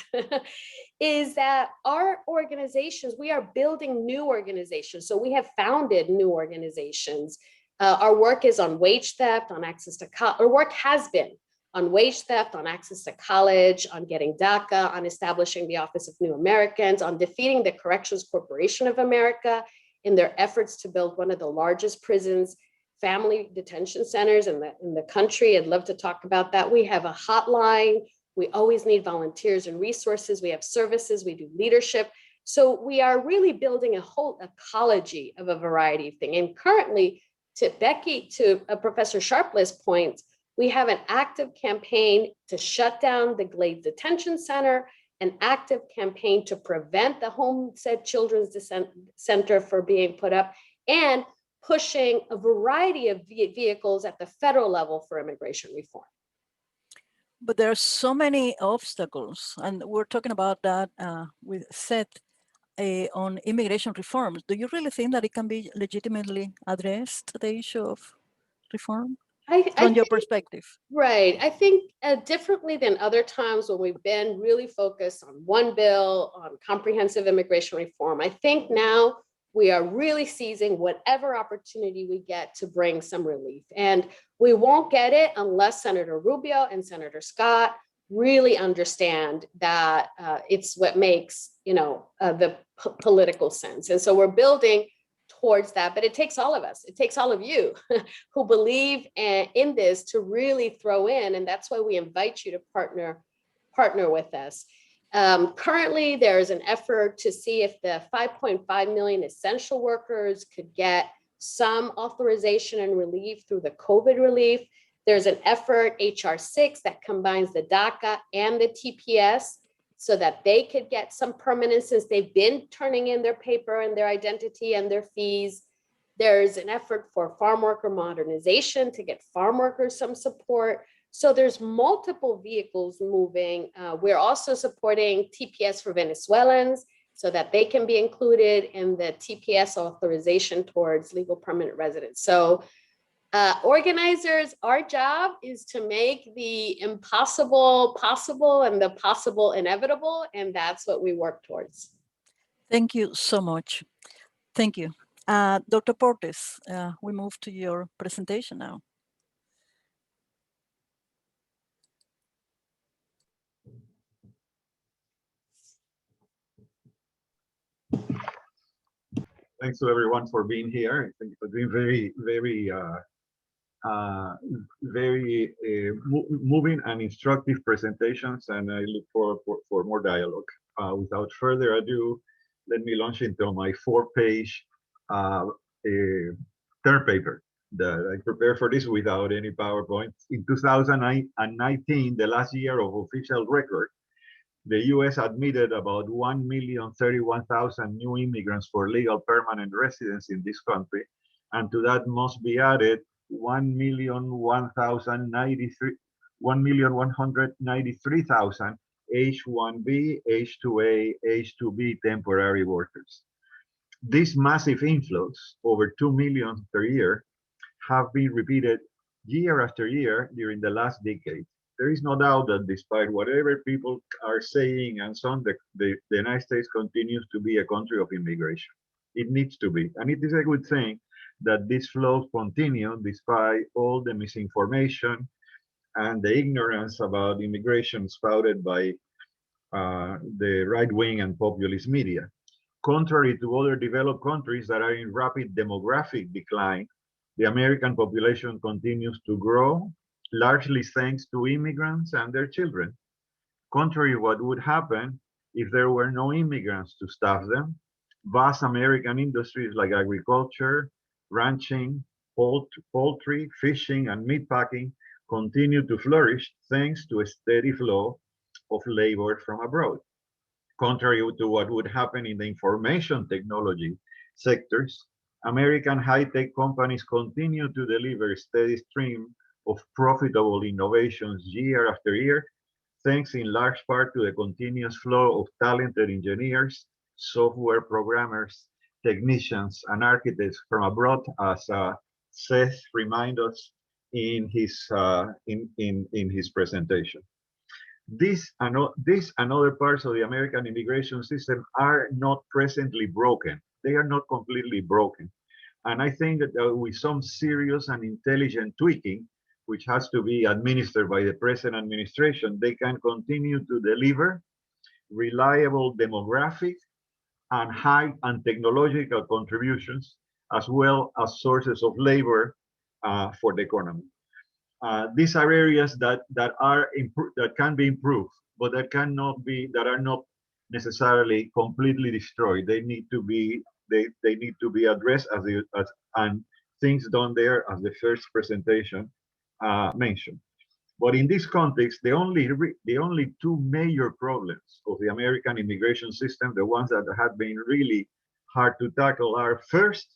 is that our organizations, we are building new organizations. So we have founded new organizations. Our work is on wage theft, on access to our work has been on wage theft, on access to college, on getting DACA, on establishing the Office of New Americans, on defeating the Corrections Corporation of America in their efforts to build one of the largest prisons, family detention centers in the country. I'd love to talk about that. We have a hotline. We always need volunteers and resources. We have services, we do leadership. So we are really building a whole ecology of a variety of things. And currently, to Professor Sharpless' point, we have an active campaign to shut down the Glade Detention Center, an active campaign to prevent the Homestead Children's Center from being put up, and pushing a variety of vehicles at the federal level for immigration reform. But there are so many obstacles, and we're talking about that with Seth on immigration reforms. Do you really think that it can be legitimately addressed, the issue of reform, from your perspective? Right. I think differently than other times when we've been really focused on one bill, on comprehensive immigration reform, I think now we are really seizing whatever opportunity we get to bring some relief. And we won't get it unless Senator Rubio and Senator Scott really understand that it's what makes, the political sense. And so we're building towards that, but it takes all of us. It takes all of you who believe in this to really throw in. And that's why we invite you to partner with us. Currently, there is an effort to see if the 5.5 million essential workers could get some authorization and relief through the COVID relief. There's an effort, HR 6, that combines the DACA and the TPS so that they could get some permanence since they've been turning in their paper and their identity and their fees. There's an effort for farm worker modernization to get farm workers some support. So there's multiple vehicles moving. We're also supporting TPS for Venezuelans so that they can be included in the TPS authorization towards legal permanent residence. So organizers, our job is to make the impossible possible and the possible inevitable, and that's what we work towards. Thank you so much. Thank you. Dr. Portes, we move to your presentation now. Thanks to everyone for being here. I think it's been moving and instructive presentations, and I look forward for more dialogue. Without further ado, let me launch into my 4-page term paper that I prepared for this without any PowerPoint. In 2019, the last year of official record, the US admitted about 1,031,000 new immigrants for legal permanent residence in this country. And to that must be added 1,193,000 H-1B, H-2A, H-2B temporary workers. These massive inflows, over 2 million per year, have been repeated year after year during the last decade. There is no doubt that despite whatever people are saying and so on, the United States continues to be a country of immigration. It needs to be. And it is a good thing that these flows continue despite all the misinformation and the ignorance about immigration spouted by the right-wing and populist media. Contrary to other developed countries that are in rapid demographic decline, the American population continues to grow, largely thanks to immigrants and their children. Contrary to what would happen if there were no immigrants to staff them, vast American industries like agriculture, ranching, poultry, fishing, and meatpacking continue to flourish thanks to a steady flow of labor from abroad. Contrary to what would happen in the information technology sectors, American high-tech companies continue to deliver a steady stream of profitable innovations year after year, thanks in large part to the continuous flow of talented engineers, software programmers, technicians, and architects from abroad, as Seth reminded us in his presentation. This and other parts of the American immigration system are not presently broken. They are not completely broken. And I think that with some serious and intelligent tweaking, which has to be administered by the present administration, they can continue to deliver reliable demographic and high and technological contributions, as well as sources of labor for the economy. These are areas that can be improved, but that are not necessarily completely destroyed. They need to be addressed and things done there, as the first presentation mentioned. But in this context, the only two major problems of the American immigration system, the ones that have been really hard to tackle, are first,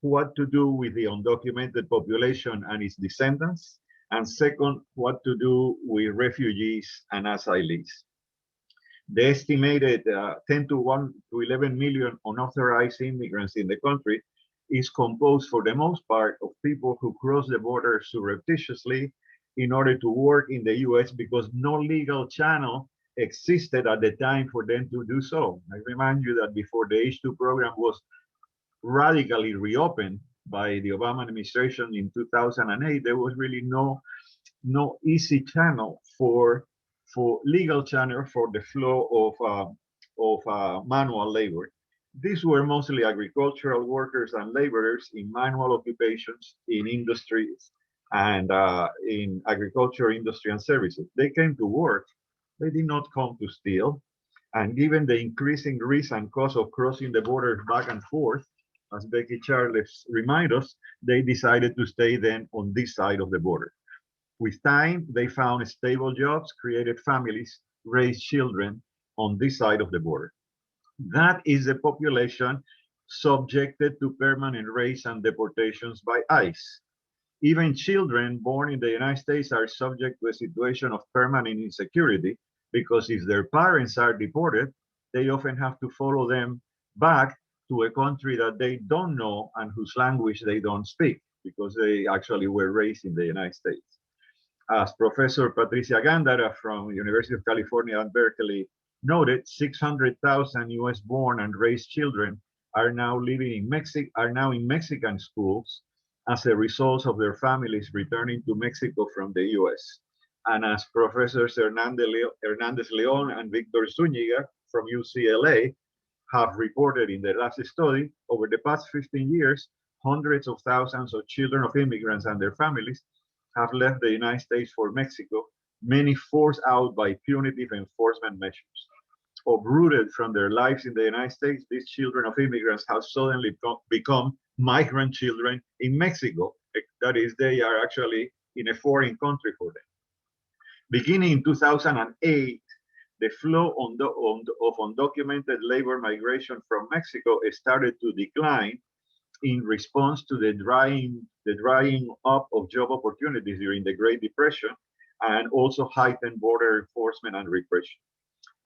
what to do with the undocumented population and its descendants, and second, what to do with refugees and asylees. The estimated 10 to 11 million unauthorized immigrants in the country is composed for the most part of people who cross the border surreptitiously in order to work in the US because no legal channel existed at the time for them to do so. I remind you that before the H-2 program was radically reopened by the Obama administration in 2008, there was really no easy channel for legal channel for the flow of manual labor. These were mostly agricultural workers and laborers in manual occupations, in industries, and in agriculture, industry, and services. They came to work. They did not come to steal. And given the increasing risk and cost of crossing the border back and forth, as Becky Charles remind us, they decided to stay then on this side of the border. With time, they found stable jobs, created families, raised children on this side of the border. That is the population subjected to permanent raids and deportations by ICE. Even children born in the United States are subject to a situation of permanent insecurity because if their parents are deported, they often have to follow them back to a country that they don't know and whose language they don't speak because they actually were raised in the United States. As Professor Patricia Gandara from University of California at Berkeley noted, 600,000 US born and raised children are now living in Mexico, are now in Mexican schools as a result of their families returning to Mexico from the US. And as Professors Hernandez Leon and Victor Zuniga from UCLA have reported in their last study, over the past 15 years, hundreds of thousands of children of immigrants and their families have left the United States for Mexico, many forced out by punitive enforcement measures. Uprooted from their lives in the United States, these children of immigrants have suddenly become migrant children in Mexico. That is, they are actually in a foreign country for them. Beginning in 2008, the flow of undocumented labor migration from Mexico started to decline in response to the drying up of job opportunities during the Great Depression and also heightened border enforcement and repression.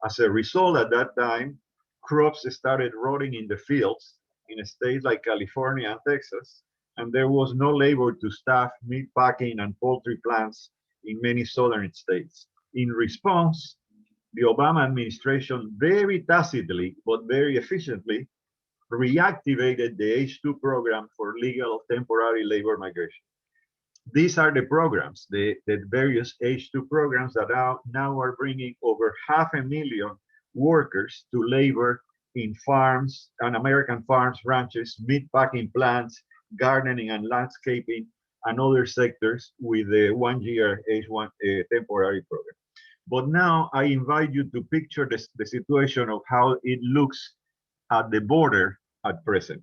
As a result, at that time, crops started rotting in the fields in states like California and Texas, and there was no labor to staff meat packing and poultry plants in many southern states. In response, the Obama administration very tacitly but very efficiently reactivated the H-2 program for legal temporary labor migration. These are the programs, the various H-2 programs that now are bringing over 500,000 workers to labor in farms and American farms, ranches, meat packing plants, gardening and landscaping, and other sectors with the 1 year H-1 temporary program. But now I invite you to picture the situation of how it looks at the border at present.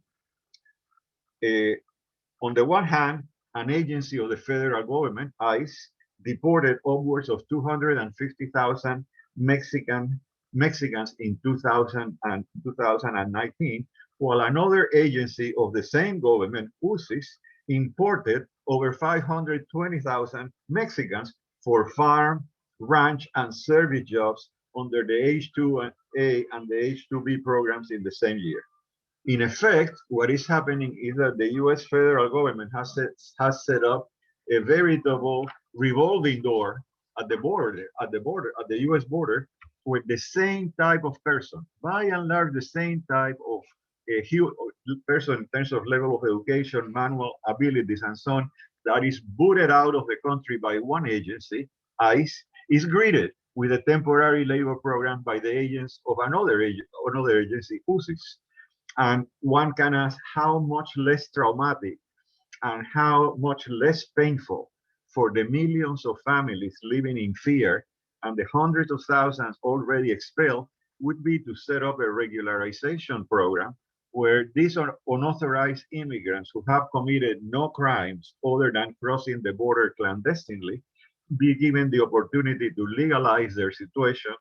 On the one hand, an agency of the federal government, ICE, deported upwards of 250,000 Mexicans in 2019, while another agency of the same government, UCIS, imported over 520,000 Mexicans for farm, ranch, and service jobs under the H-2A and the H-2B programs in the same year. In effect, what is happening is that the US federal government has set up a veritable revolving door at the US border with the same type of person, by and large, the same type of person in terms of level of education, manual abilities, and so on, that is booted out of the country by one agency, ICE, is greeted with a temporary labor program by the agents of another agency, UCIS. And one can ask how much less traumatic and how much less painful for the millions of families living in fear and the hundreds of thousands already expelled would be to set up a regularization program where these unauthorized immigrants who have committed no crimes other than crossing the border clandestinely be given the opportunity to legalize their situation,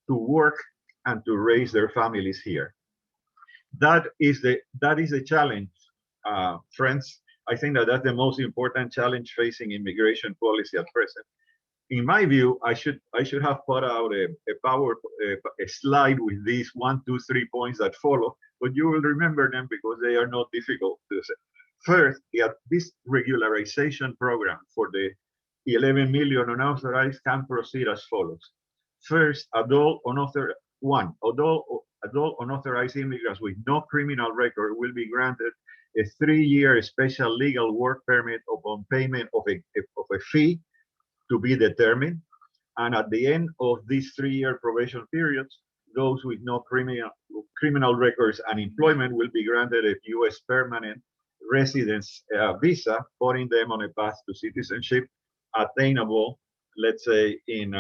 to work, and to raise their families here. That is the challenge, friends. I think that's the most important challenge facing immigration policy at present. In my view, I should have put out a slide with these 1, 2, 3 points that follow, but you will remember them because they are not difficult to say. First, this regularization program for the 11 million unauthorized can proceed as follows. First, adult unauthorized immigrants with no criminal record will be granted a 3-year special legal work permit upon payment of a fee to be determined. And at the end of this 3-year probation period, those with no criminal records and employment will be granted a US permanent residence visa, putting them on a path to citizenship attainable, let's say, in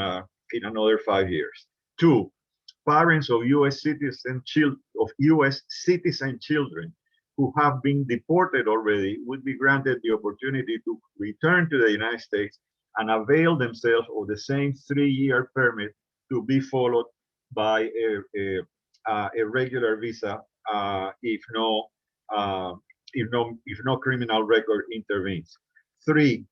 another 5 years. 2, parents of U.S. citizen children who have been deported already would be granted the opportunity to return to the United States and avail themselves of the same 3-year permit to be followed by a regular visa if no criminal record intervenes. 3,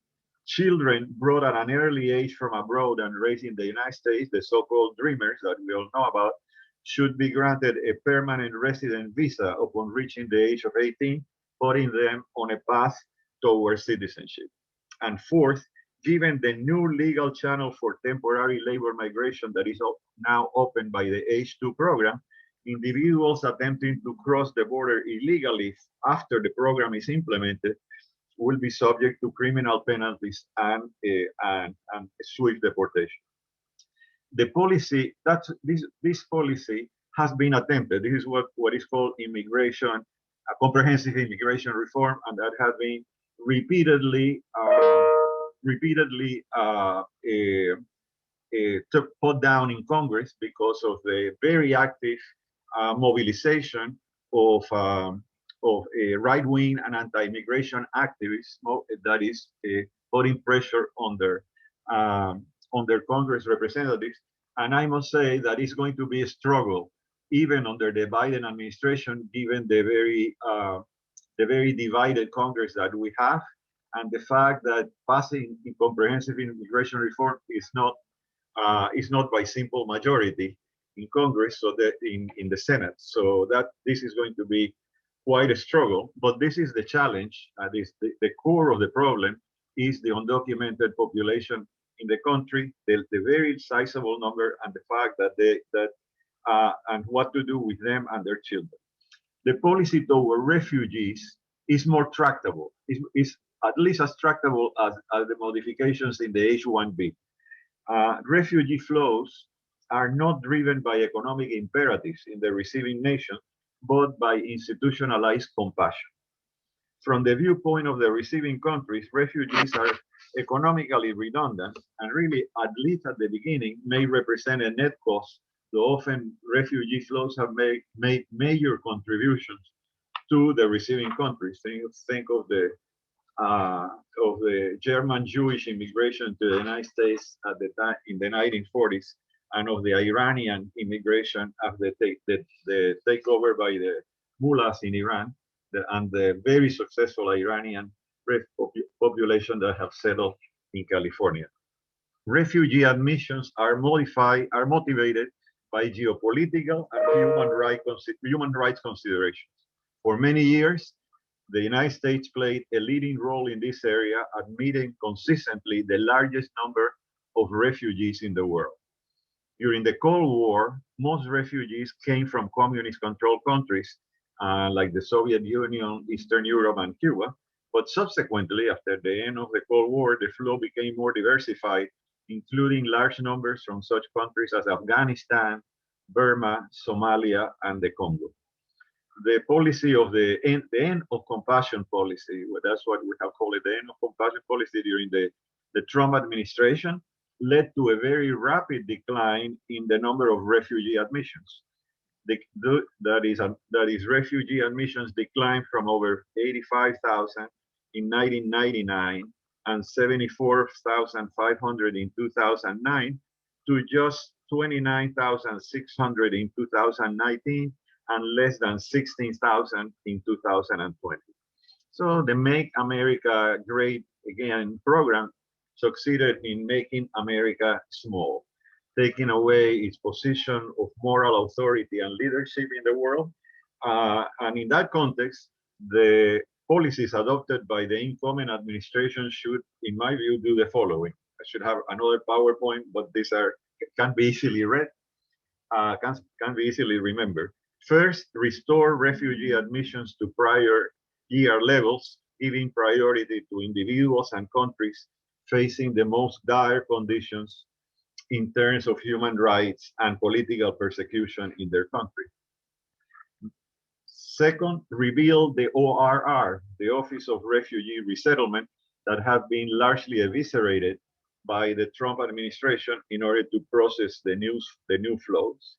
children brought at an early age from abroad and raised in the United States, the so-called dreamers that we all know about, should be granted a permanent resident visa upon reaching the age of 18, putting them on a path towards citizenship. And 4th, given the new legal channel for temporary labor migration that is now opened by the H-2 program, individuals attempting to cross the border illegally after the program is implemented will be subject to criminal penalties and swift deportation. The policy, this policy has been attempted. This is what is called immigration, a comprehensive immigration reform, and that has been repeatedly put down in Congress because of the very active mobilization of right-wing and anti-immigration activists that is putting pressure on their Congress representatives. And I must say that it's going to be a struggle, even under the Biden administration, given the very divided Congress that we have, and the fact that passing a comprehensive immigration reform is not by simple majority in Congress, so that in the Senate. So that this is going to be quite a struggle, but this is the challenge. The core of the problem is the undocumented population in the country, the very sizable number, and the fact that and what to do with them and their children. The policy toward refugees is more tractable, is at least as tractable as the modifications in the H-1B. Refugee flows are not driven by economic imperatives in the receiving nation, but by institutionalized compassion. From the viewpoint of the receiving countries, refugees are economically redundant and really, at least at the beginning, may represent a net cost, though often refugee flows have made major contributions to the receiving countries. Think of the German Jewish immigration to the United States at the time in the 1940s, and of the Iranian immigration after the takeover by the mullahs in Iran, and the very successful Iranian population that have settled in California. Refugee admissions are motivated by geopolitical and human rights considerations. For many years, the United States played a leading role in this area, admitting consistently the largest number of refugees in the world. During the Cold War, most refugees came from communist-controlled countries like the Soviet Union, Eastern Europe, and Cuba. But subsequently, after the end of the Cold War, the flow became more diversified, including large numbers from such countries as Afghanistan, Burma, Somalia, and the Congo. The policy of the end of compassion policy, that's what we have called it, the end of compassion policy during the Trump administration, led to a very rapid decline in the number of refugee admissions. That is refugee admissions declined from over 85,000 in 1999 and 74,500 in 2009 to just 29,600 in 2019 and less than 16,000 in 2020. So the Make America Great Again program succeeded in making America small, taking away its position of moral authority and leadership in the world. And in that context, the policies adopted by the incoming administration should, in my view, do the following. I should have another PowerPoint, but these can be easily read, can be easily remembered. First, restore refugee admissions to prior year levels, giving priority to individuals and countries facing the most dire conditions in terms of human rights and political persecution in their country. Second, rebuild the ORR, the Office of Refugee Resettlement, that have been largely eviscerated by the Trump administration in order to process the new flows.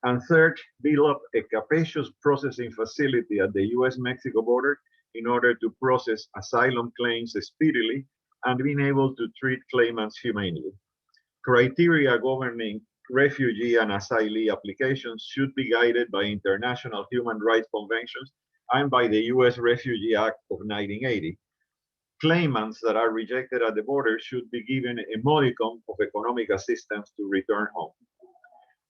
And third, build up a capacious processing facility at the US-Mexico border in order to process asylum claims speedily and being able to treat claimants humanely. Criteria governing refugee and asylee applications should be guided by international human rights conventions and by the US Refugee Act of 1980. Claimants that are rejected at the border should be given a modicum of economic assistance to return home.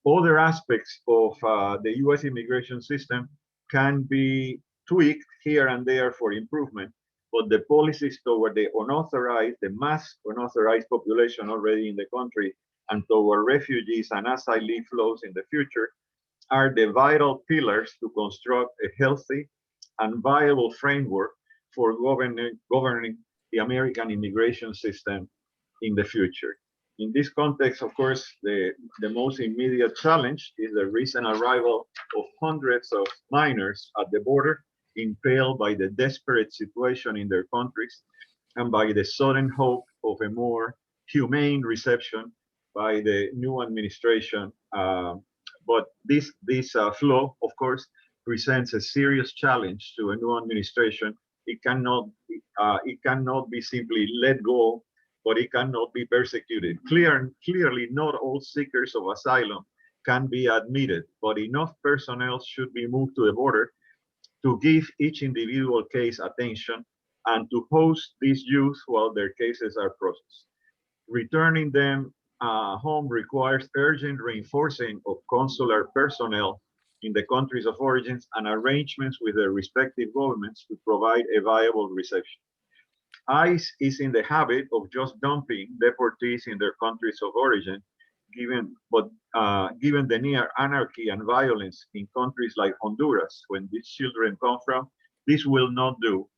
Other aspects of the US immigration system can be tweaked here and there for improvement, but the policies toward the mass unauthorized population already in the country and toward refugees and asylee flows in the future are the vital pillars to construct a healthy and viable framework for governing the American immigration system in the future. In this context, of course, the most immediate challenge is the recent arrival of hundreds of minors at the border, impelled by the desperate situation in their countries and by the sudden hope of a more humane reception by the new administration. But this flow, of course, presents a serious challenge to a new administration. It cannot be simply let go, but it cannot be persecuted. Clearly, not all seekers of asylum can be admitted, but enough personnel should be moved to the border to give each individual case attention and to host these youth while their cases are processed. Returning them home requires urgent reinforcing of consular personnel in the countries of origins and arrangements with their respective governments to provide a viable reception. ICE is in the habit of just dumping deportees in their countries of origin, given the near anarchy and violence in countries like Honduras, when these children come from, this will not do,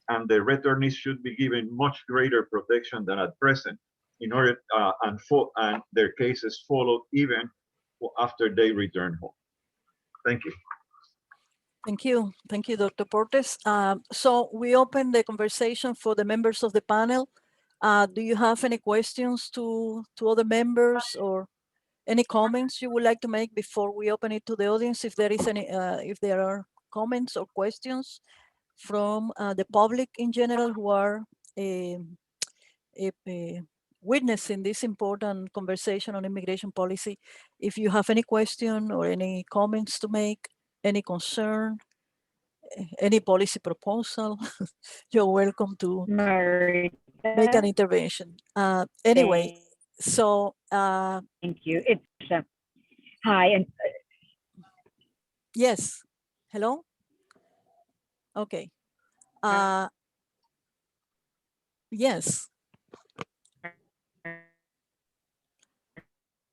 and the returnees should be given much greater protection than at present, in order and their cases followed even after they return home. Thank you. Thank you, Dr. Portes. So we open the conversation for the members of the panel. Do you have any questions to other members or any comments you would like to make before we open it to the audience? If there is any, if there are comments or questions from the public in general who are witnessing this important conversation on immigration policy, if you have any question or any comments to make, any concern, any policy proposal, you're welcome to make an intervention. Anyway, so thank you. It's hi, and yes, hello. Okay. Yes.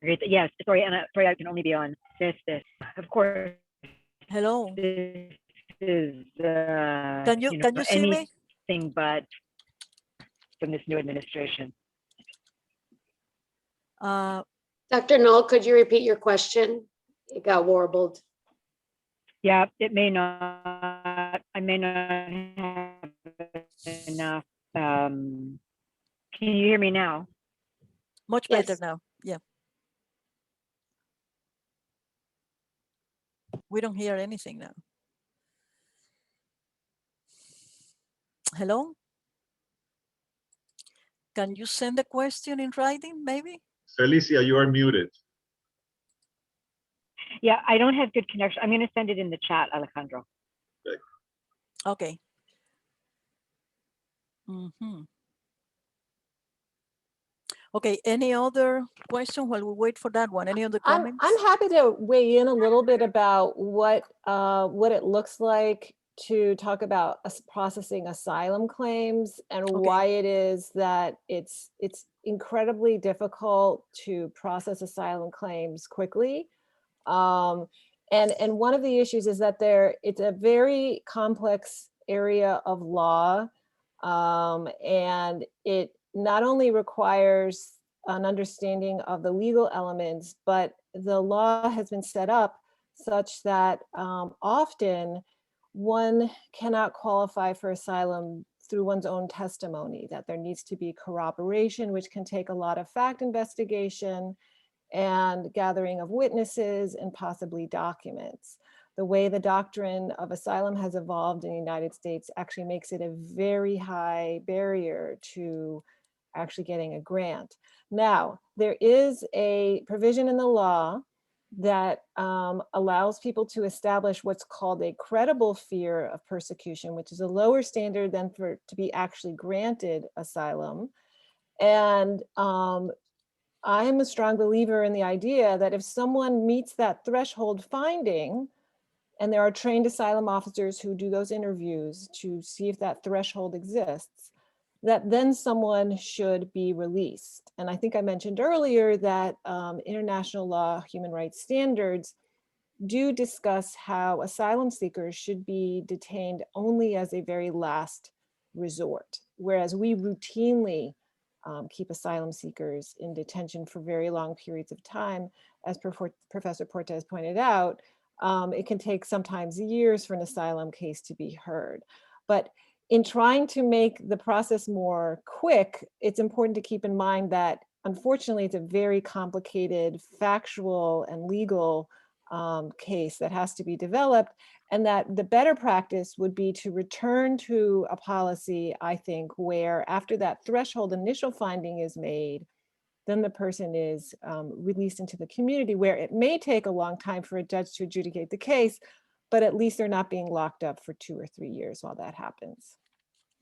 great. Yes, sorry, and sorry, I can only be on this. Of course. Hello. This is can you see me? Anything but from this new administration. Dr. Knoll, could you repeat your question? It got warbled. Yeah, it may not. I may not have enough. Can you hear me now? Much better now. Yeah. We don't hear anything now. Hello? Can you send the question in writing, maybe? Felicia, you are muted. Yeah, I don't have good connection. I'm going to send it in the chat, Alejandro. Okay. Mm-hmm. Okay, any other question while we wait for that one? Any other comments? I'm happy to weigh in a little bit about what it looks like to talk about processing asylum claims and why it is that it's incredibly difficult to process asylum claims quickly. And one of the issues is that it's a very complex area of law, and it not only requires an understanding of the legal elements, but the law has been set up such that often one cannot qualify for asylum through one's own testimony, that there needs to be corroboration, which can take a lot of fact investigation. and gathering of witnesses and possibly documents. The way the doctrine of asylum has evolved in the United States actually makes it a very high barrier to actually getting a grant. Now, there is a provision in the law that allows people to establish what's called a credible fear of persecution, which is a lower standard than for to be actually granted asylum. And I am a strong believer in the idea that if someone meets that threshold finding, and there are trained asylum officers who do those interviews to see if that threshold exists, that then someone should be released. And I think I mentioned earlier that international law, human rights standards do discuss how asylum seekers should be detained only as a very last resort, whereas we routinely keep asylum seekers in detention for very long periods of time. As Professor Portes pointed out, it can take sometimes years for an asylum case to be heard. But in trying to make the process more quick, it's important to keep in mind that unfortunately it's a very complicated factual and legal case that has to be developed, and that the better practice would be to return to a policy, I think, where after that threshold initial finding is made, then the person is released into the community, where it may take a long time for a judge to adjudicate the case, but at least they're not being locked up for 2 or 3 years while that happens.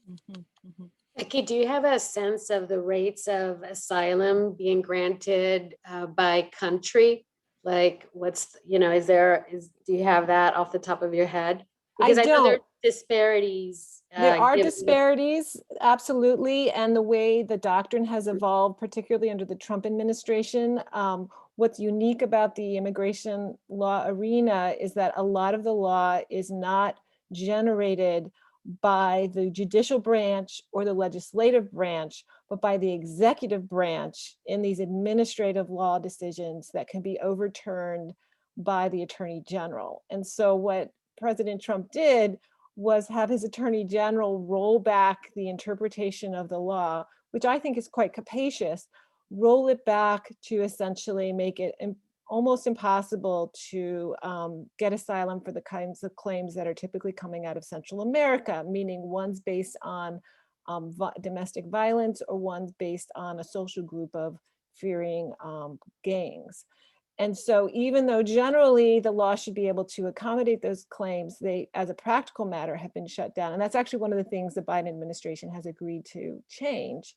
Mhm, mhm. Becky, do you have a sense of the rates of asylum being granted by country? Like what's, you know, do you have that off the top of your head? Because I know there are disparities. There are given- disparities, absolutely. And the way the doctrine has evolved, particularly under the Trump administration, what's unique about the immigration law arena is that a lot of the law is not generated by the judicial branch or the legislative branch, but by the executive branch in these administrative law decisions that can be overturned by the Attorney General. And so what President Trump did was have his Attorney General roll back the interpretation of the law, which I think is quite capacious, roll it back to essentially make it almost impossible to get asylum for the kinds of claims that are typically coming out of Central America, meaning one's based on domestic violence or one's based on a social group of fearing gangs. And so even though generally the law should be able to accommodate those claims, they, as a practical matter, have been shut down. And that's actually one of the things the Biden administration has agreed to change.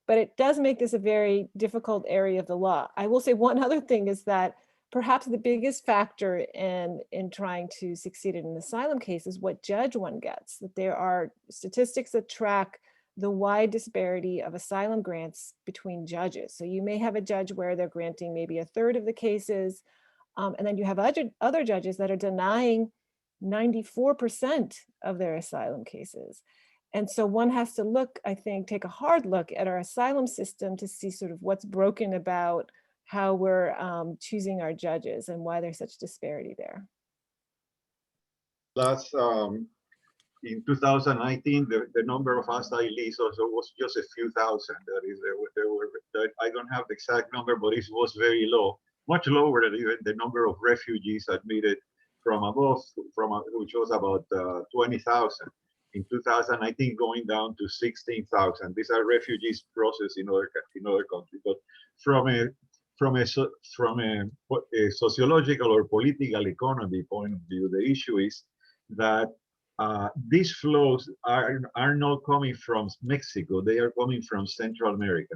But it does make this a very difficult area of the law. I will say one other thing is that perhaps the biggest factor in trying to succeed in an asylum case is what judge one gets. That there are statistics that track the wide disparity of asylum grants between judges. So you may have a judge where they're granting maybe a third of the cases, and then you have other judges that are denying 94% of their asylum cases. And so one has to look, I think, take a hard look at our asylum system to see sort of what's broken about how we're choosing our judges and why there's such disparity there. That's in 2019, the number of asylees also was just a few thousand. That is, I don't have the exact number, but it was very low, much lower than even the number of refugees admitted from above, which was about 20,000 in 2019, going down to 16,000. These are refugees processed in other countries, but from a sociological or political economy point of view, the issue is that these flows are not coming from Mexico. They are coming from Central America.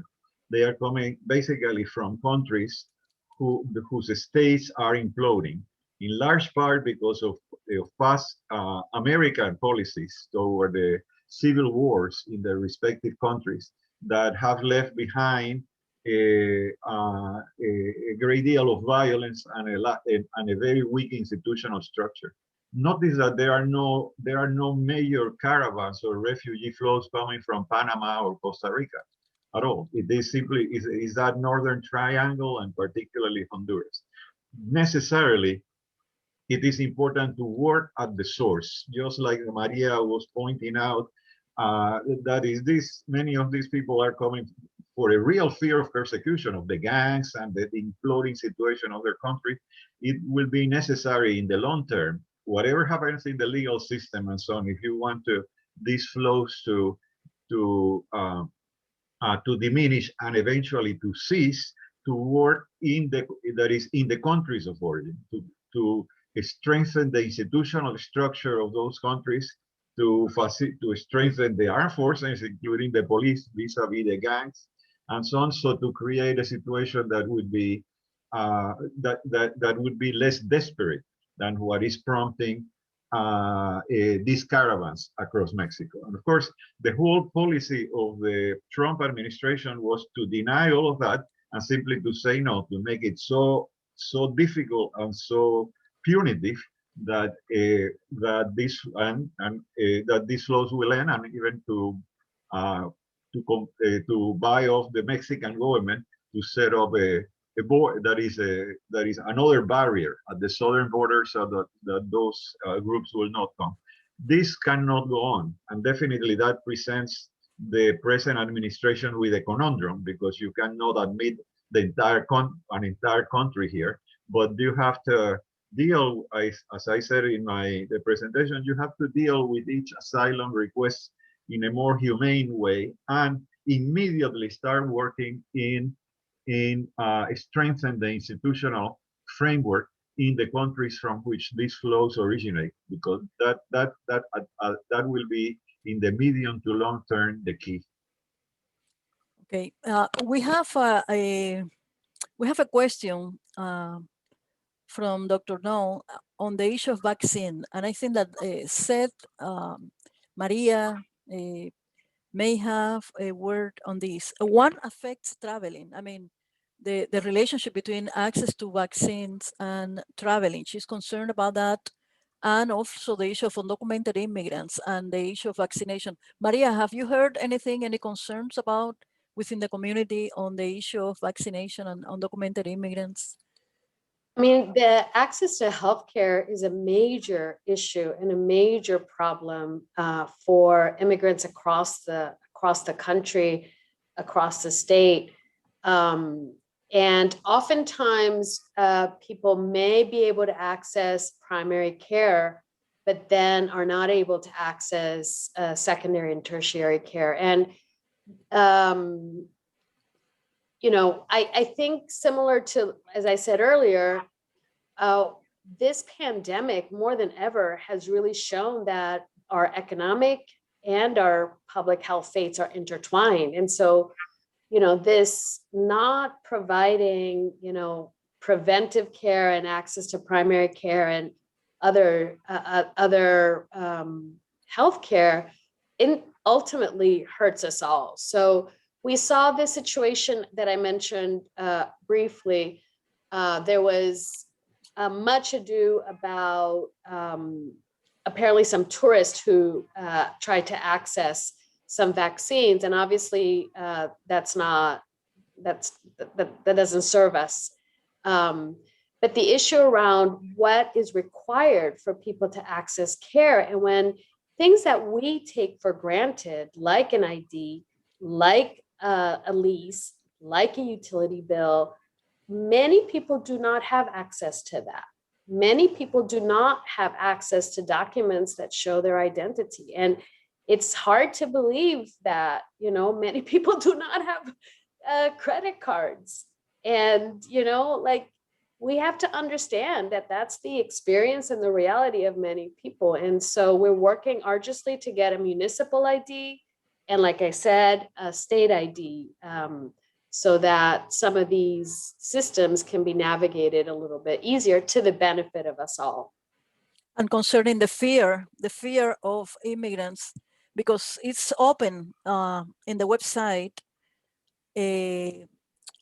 They are coming basically from countries whose states are imploding, in large part because of past American policies toward the civil wars in their respective countries that have left behind a great deal of violence and a very weak institutional structure. Notice that there are no major caravans or refugee flows coming from Panama or Costa Rica at all. It is simply is that northern triangle and particularly Honduras. Necessarily, it is important to work at the source, just like Maria was pointing out. That is, many of these people are coming for a real fear of persecution of the gangs and the imploding situation of their country, it will be necessary in the long term, whatever happens in the legal system and so on, if you want these flows to diminish and eventually to cease, to work in the countries of origin, to strengthen the institutional structure of those countries, to strengthen the armed forces, including the police, vis-a-vis the gangs, and so on. So to create a situation that would be that would be less desperate than what is prompting these caravans across Mexico. And of course, the whole policy of the Trump administration was to deny all of that and simply to say no, to make it so difficult and so punitive that that these laws will end, and even to buy off the Mexican government to set up a border that is another barrier at the southern border, so that those groups will not come. This cannot go on, and definitely that presents the present administration with a conundrum, because you cannot admit the an entire country here, but you have to deal, as I said in the presentation, you have to deal with each asylum request in a more humane way and immediately start working in strengthen the institutional framework in the countries from which these flows originate, because that will be in the medium to long term the key. Okay, we have a question from Dr. No on the issue of vaccine, and I think that Seth, Maria may have a word on this. One affects traveling. I mean, the relationship between access to vaccines and traveling. She's concerned about that, and also the issue of undocumented immigrants and the issue of vaccination. Maria, have you heard anything, any concerns about within the community on the issue of vaccination and undocumented immigrants? I mean, the access to healthcare is a major issue and a major problem for immigrants across the country, across the state. And oftentimes people may be able to access primary care, but then are not able to access secondary and tertiary care. And you know, I think similar to, as I said earlier, this pandemic more than ever has really shown that our economic and our public health fates are intertwined. And so, you know, this not providing, you know, preventive care and access to primary care and other health care ultimately hurts us all. So we saw this situation that I mentioned briefly. There was much ado about apparently some tourists who tried to access some vaccines, and obviously that doesn't serve us. But the issue around what is required for people to access care, and when things that we take for granted, like an ID, like a lease, like a utility bill, many people do not have access to that. Many people do not have access to documents that show their identity. And it's hard to believe that, you know, many people do not have credit cards. And, you know, like, we have to understand that that's the experience and the reality of many people. And so we're working arduously to get a municipal ID, and like I said, a state ID, so that some of these systems can be navigated a little bit easier to the benefit of us all. And concerning the fear of immigrants, because it's open in the website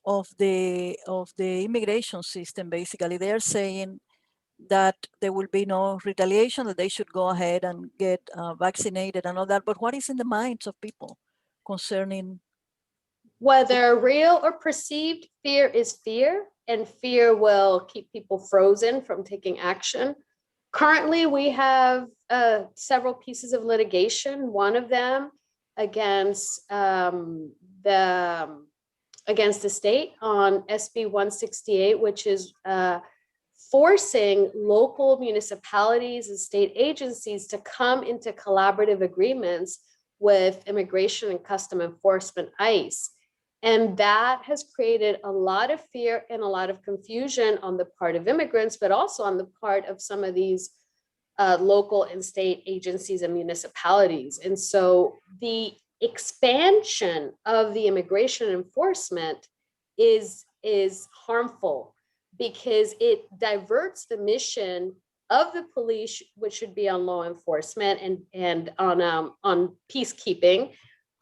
of the immigration system. Basically, they are saying that there will be no retaliation, that they should go ahead and get vaccinated and all that. But what is in the minds of people concerning? Whether real or perceived, fear is fear, and fear will keep people frozen from taking action. Currently, we have several pieces of litigation, one of them against the against the state on SB 168, which is forcing local municipalities and state agencies to come into collaborative agreements with Immigration and Custom Enforcement, ICE. And that has created a lot of fear and a lot of confusion on the part of immigrants, but also on the part of some of these local and state agencies and municipalities. And so the expansion of the immigration enforcement is harmful because it diverts the mission of the police, which should be on law enforcement and on peacekeeping,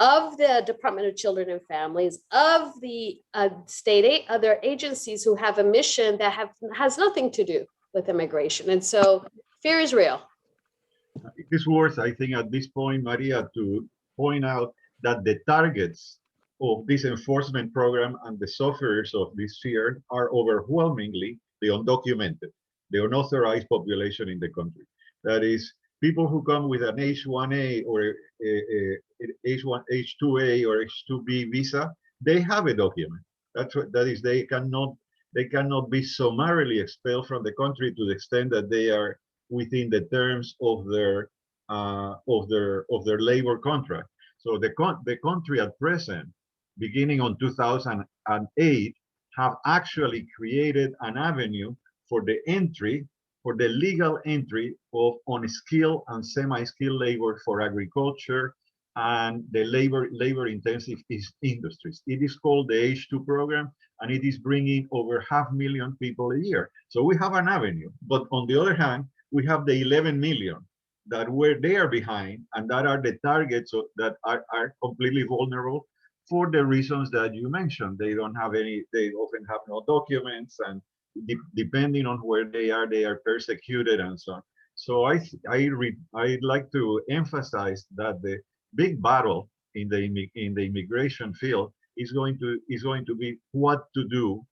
of the Department of Children and Families, of the other agencies who have a mission that has nothing to do with immigration. And so fear is real. It is worth, I think, at this point, Maria, to point out that the targets of this enforcement program and the sufferers of this fear are overwhelmingly the undocumented, the unauthorized population in the country. That is, people who come with an H-1A or H-2A or H-2B visa, they have a document. That is, they cannot be summarily expelled from the country to the extent that they are within the terms of their labor contract. So the country at present, beginning on 2008, have actually created an avenue for the legal entry of unskilled and semi-skilled labor for agriculture and the labor-intensive industries. It is called the H2 program, and it is bringing over 500,000 people a year. So we have an avenue. But on the other hand, we have the 11 million that were there behind, and that are the targets that are completely vulnerable for the reasons that you mentioned. They don't have they often have no documents, and depending on where they are persecuted and so on. So I'd like to emphasize that the big battle in the immigration field is going to be what to do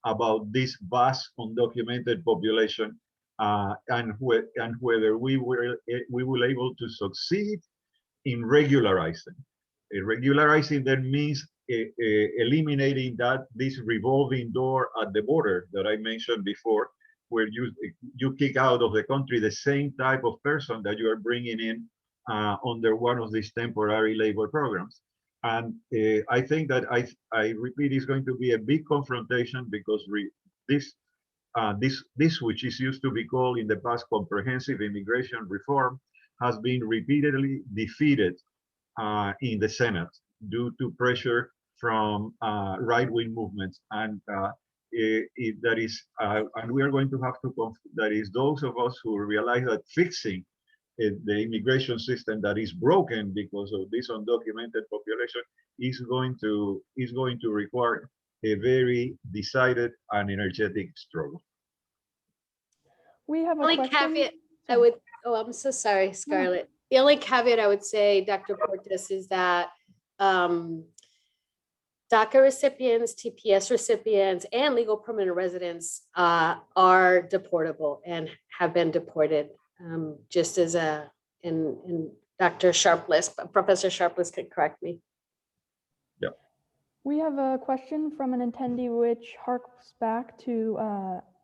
about this vast undocumented population, and whether we will able to succeed in regularizing. Regularizing that means eliminating this revolving door at the border that I mentioned before, where you kick out of the country the same type of person that you are bringing in under one of these temporary labor programs. And I think that I repeat, is going to be a big confrontation, because this which is used to be called in the past comprehensive immigration reform has been repeatedly defeated in the Senate due to pressure from right-wing movements, and and we are going to have to, that is, those of us who realize that fixing the immigration system that is broken because of this undocumented population is going to require a very decided and energetic struggle. We have a Only question. caveat I would, oh, I'm so sorry, Scarlett. The only caveat I would say, Dr. Portes, is that DACA recipients, TPS recipients, and legal permanent residents are deportable and have been deported, just as in Dr. Sharpless, Professor Sharpless could correct me. Yeah. We have a question from an attendee which harks back to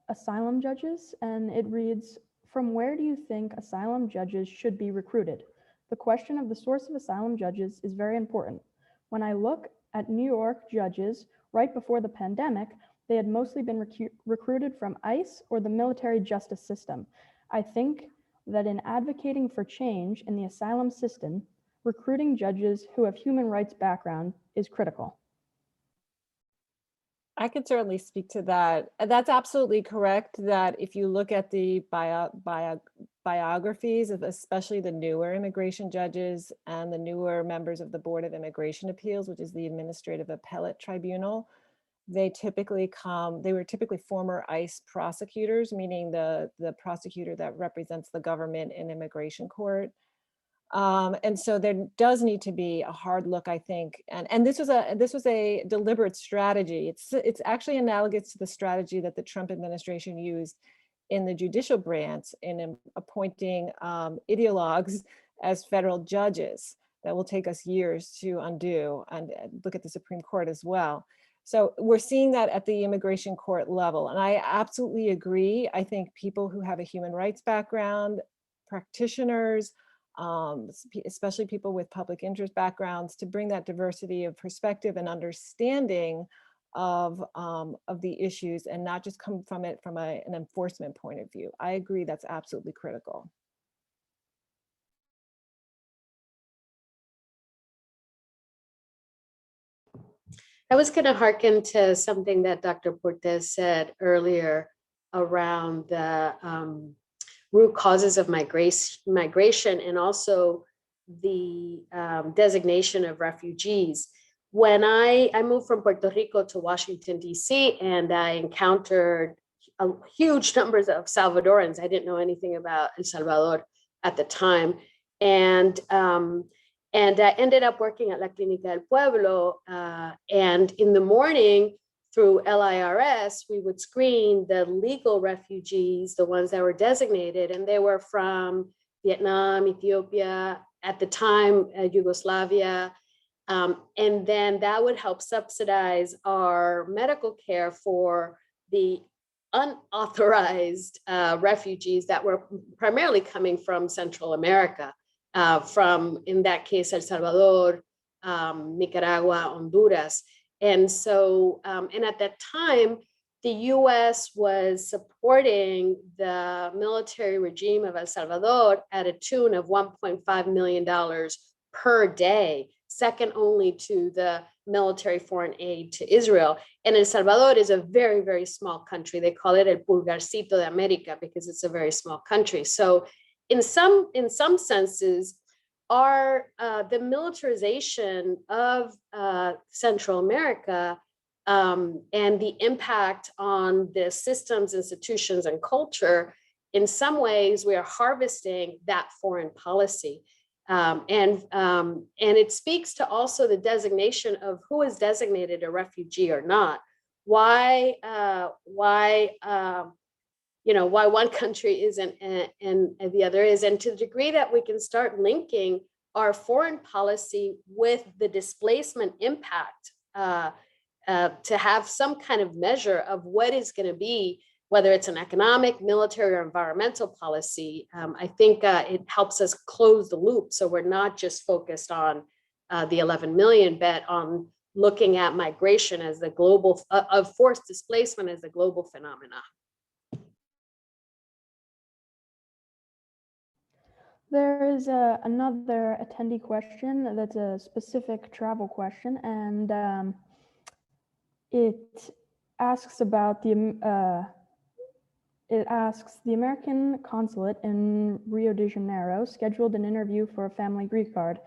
asylum judges, and it reads, from where do you think asylum judges should be recruited? The question of the source of asylum judges is very important. When I look at New York judges right before the pandemic, they had mostly been recruited from ICE or the military justice system. I think that in advocating for change in the asylum system, recruiting judges who have human rights background is critical. I could certainly speak to that. That's absolutely correct, that if you look at the biographies of especially the newer immigration judges and the newer members of the Board of Immigration Appeals, which is the Administrative Appellate Tribunal, they were typically former ICE prosecutors, meaning the prosecutor that represents the government in immigration court. And so there does need to be a hard look, I think, and this was a deliberate strategy. It's actually analogous to the strategy that the Trump administration used in the judicial branch in appointing ideologues as federal judges that will take us years to undo, and look at the Supreme Court as well. So we're seeing that at the immigration court level. And I absolutely agree. I think people who have a human rights background, practitioners, especially people with public interest backgrounds, to bring that diversity of perspective and understanding of the issues and not just come from it from an enforcement point of view. I agree, that's absolutely critical. I was going to hearken to something that Dr. Portes said earlier around the root causes of migration and also the designation of refugees. When I moved from Puerto Rico to Washington, D.C., and I encountered huge numbers of Salvadorans. I didn't know anything about El Salvador at the time. And I ended up working at La Clínica del Pueblo. And in the morning, through LIRS, we would screen the legal refugees, the ones that were designated, and they were from Vietnam, Ethiopia, at the time, Yugoslavia. And then that would help subsidize our medical care for the unauthorized refugees that were primarily coming from Central America. From, in that case, El Salvador, Nicaragua, Honduras. And so, and at that time, the US was supporting the military regime of El Salvador at a tune of $1.5 million per day, second only to the military foreign aid to Israel. And El Salvador is a very, very small country. They call it El Pulgarcito de América because it's a very small country. So in some senses, the militarization of Central America and the impact on the systems, institutions, and culture, in some ways, we are harvesting that foreign policy. And it speaks to also the designation of who is designated a refugee or not. Why one country isn't and the other is, and to the degree that we can start linking our foreign policy with the displacement impact to have some kind of measure of what is going to be, whether it's an economic, military, or environmental policy. I think it helps us close the loop. So we're not just focused on the 11 million, but on looking at migration as the global, of forced displacement as a global phenomenon. There is another attendee question that's a specific travel question, and it asks about the American consulate in Rio de Janeiro scheduled an interview for a family green card.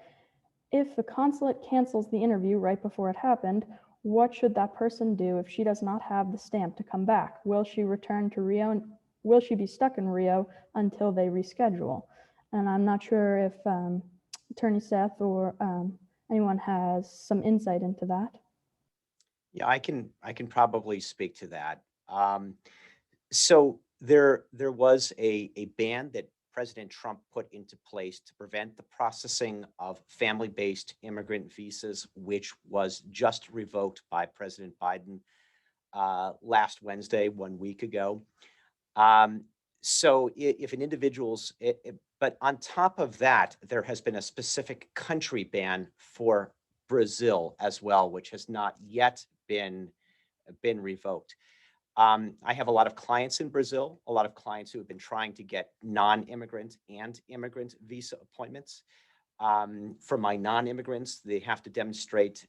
If the consulate cancels the interview right before it happened, what should that person do if she does not have the stamp to come back? Will she return to Rio? Will she be stuck in Rio until they reschedule? And I'm not sure if Attorney Seth or anyone has some insight into that. Yeah, I can probably speak to that. So there was a ban that President Trump put into place to prevent the processing of family-based immigrant visas, which was just revoked by President Biden last Wednesday, 1 week ago. So if an individual's, but on top of that, there has been a specific country ban for Brazil as well, which has not yet been revoked. I have a lot of clients in Brazil, a lot of clients who have been trying to get non-immigrant and immigrant visa appointments. For my non-immigrants, they have to demonstrate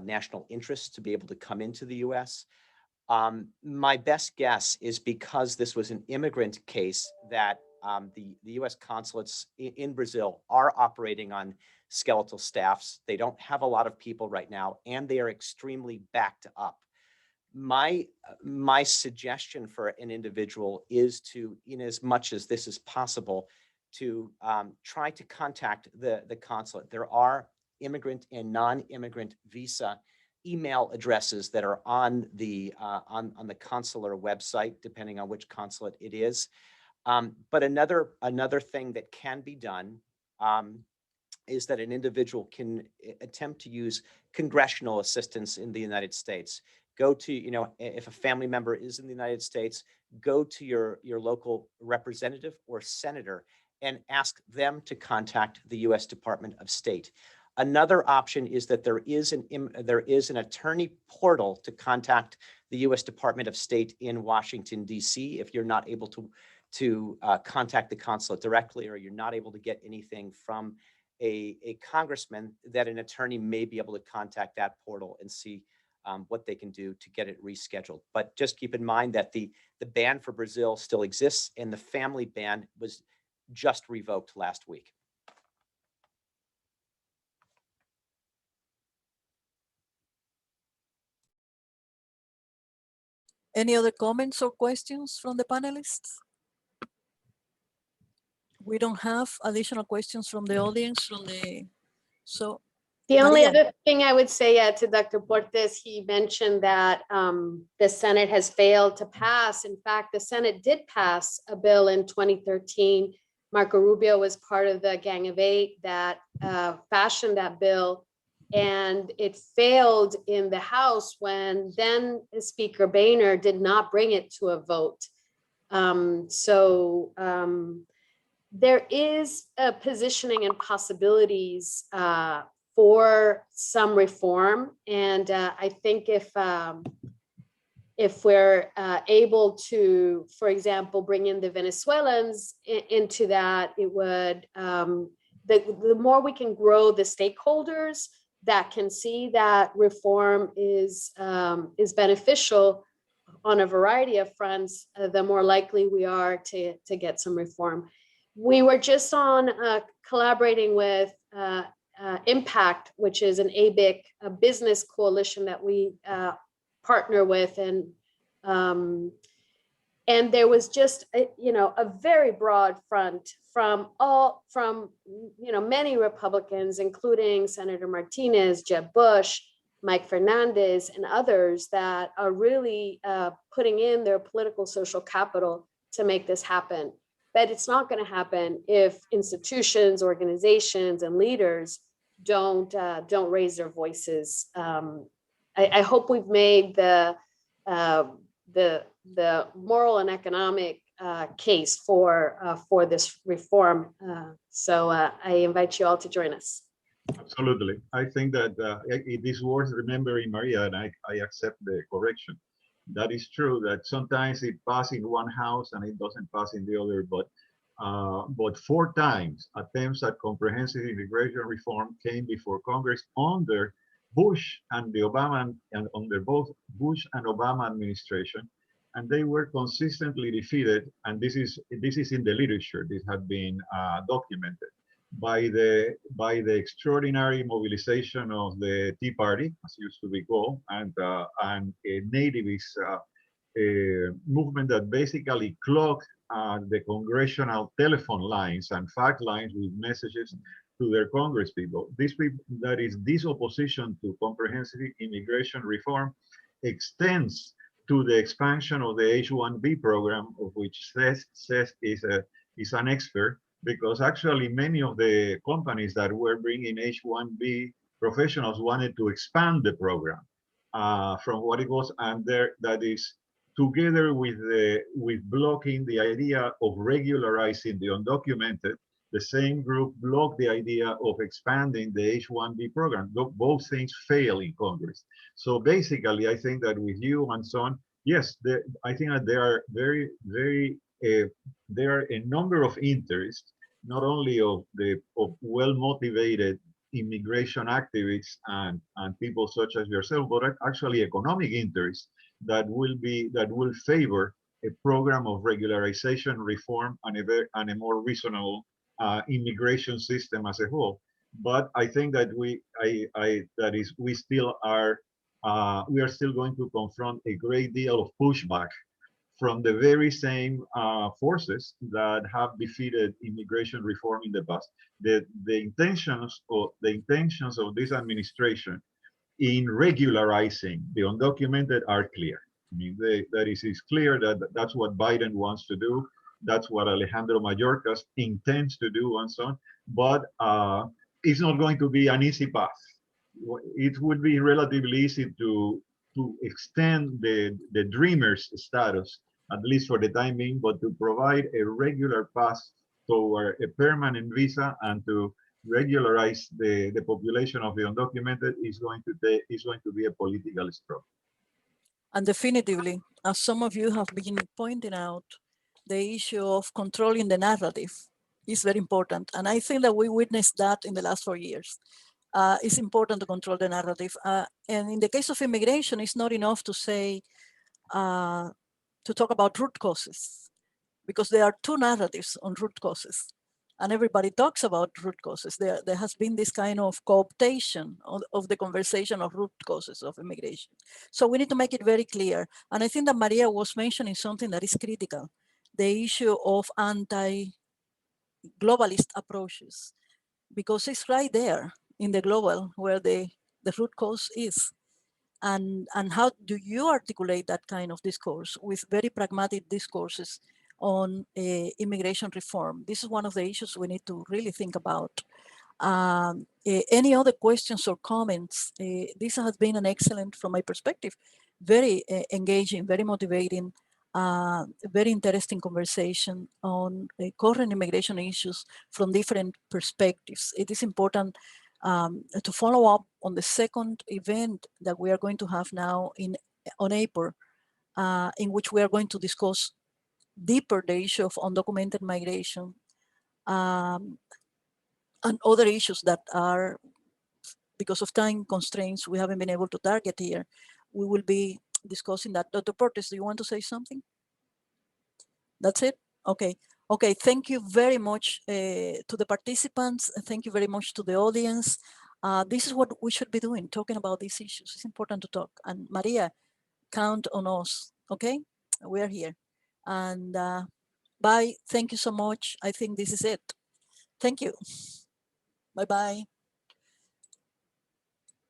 national interest to be able to come into the US. My best guess is because this was an immigrant case that the US consulates in Brazil are operating on skeletal staffs. They don't have a lot of people right now, and they are extremely backed up. My suggestion for an individual is to, in as much as this is possible, to try to contact the consulate. There are immigrant and non-immigrant visa email addresses that are on the consular website, depending on which consulate it is. But another thing that can be done is that an individual can attempt to use congressional assistance in the United States. go to, you know, if a family member is in the United States, go to your local representative or senator and ask them to contact the U.S. Department of State. Another option is that there is an attorney portal to contact the U.S. Department of State in Washington, D.C. if you're not able to contact the consulate directly, or you're not able to get anything from a congressman, that an attorney may be able to contact that portal and see what they can do to get it rescheduled. But just keep in mind that the ban for Brazil still exists, and the family ban was just revoked last week. Any other comments or questions from the panelists? We don't have additional questions from the audience, so The only Maria. other thing I would say to Dr. Portes, he mentioned that the Senate has failed to pass. In fact, the Senate did pass a bill in 2013. Marco Rubio was part of the Gang of Eight that fashioned that bill, and it failed in the House when then Speaker Boehner did not bring it to a vote. There is a positioning and possibilities for some reform, and I think if we're able to, for example, bring in the Venezuelans into that, it would the more we can grow the stakeholders that can see that reform is beneficial on a variety of fronts, the more likely we are to get some reform. We were just on collaborating with Impact, which is an ABIC, a business coalition that we partner with, and there was just a very broad front from many Republicans, including Senator Martinez, Jeb Bush, Mike Fernandez, and others that are really putting in their political social capital to make this happen. But it's not going to happen if institutions, organizations, and leaders don't raise their voices. I hope we've made the moral and economic case for this reform. So I invite you all to join us. Absolutely. I think that it is worth remembering, Maria, and I accept the correction. That is true that sometimes it passes in one house and it doesn't pass in the other, but 4 times attempts at comprehensive immigration reform came before Congress under Bush and the Obama, and under both Bush and Obama administration, and they were consistently defeated. And this is in the literature. This had been documented by the extraordinary mobilization of the Tea Party, as used to be called, and a nativist movement that basically clogged the congressional telephone lines and fax lines with messages to their Congress people. This opposition to comprehensive immigration reform extends to the expansion of the H-1B program, of which CES is an expert, because actually many of the companies that were bringing H-1B professionals wanted to expand the program from what it was, and that is together with blocking the idea of regularizing the undocumented. The same group blocked the idea of expanding the H-1B program. Both things fail in Congress. So basically, I think that with you and so on, yes, I think that there are there are a number of interests, not only of well-motivated immigration activists and people such as yourself, but actually economic interests that will favor a program of regularization reform and a more reasonable immigration system as a whole. But I think that we are still going to confront a great deal of pushback from the very same forces that have defeated immigration reform in the past. The intentions of this administration in regularizing the undocumented are clear. I mean, it's clear that that's what Biden wants to do. That's what Alejandro Mayorkas intends to do, and so on. But it's not going to be an easy path. It would be relatively easy to to extend the dreamers status, at least for the time being, but to provide a regular path toward a permanent visa and to regularize the population of the undocumented is going to be a political struggle. And definitively, as some of you have been pointing out, the issue of controlling the narrative is very important. And I think that we witnessed that in the last 4 years. It's important to control the narrative. And in the case of immigration, it's not enough to say, to talk about root causes, because there are two narratives on root causes. And everybody talks about root causes. There has been this kind of cooptation of the conversation of root causes of immigration. So we need to make it very clear. And I think that Maria was mentioning something that is critical, the issue of anti-globalist approaches, because it's right there in the global where the root cause is. And how do you articulate that kind of discourse with very pragmatic discourses on immigration reform? This is one of the issues we need to really think about. Any other questions or comments? This has been an excellent, from my perspective, very engaging, very motivating, very interesting conversation on current immigration issues from different perspectives. It is important to follow up on the second event that we are going to have now on April, in which we are going to discuss deeper the issue of undocumented migration and other issues that are, because of time constraints, we haven't been able to target here. We will be discussing that. Dr. Portes, do you want to say something? That's it? Okay. Okay, thank you very much to the participants. Thank you very much to the audience. This is what we should be doing, talking about these issues. It's important to talk. And Maria, count on us, okay? We are here. And bye, thank you so much. I think this is it. Thank you. Bye-bye.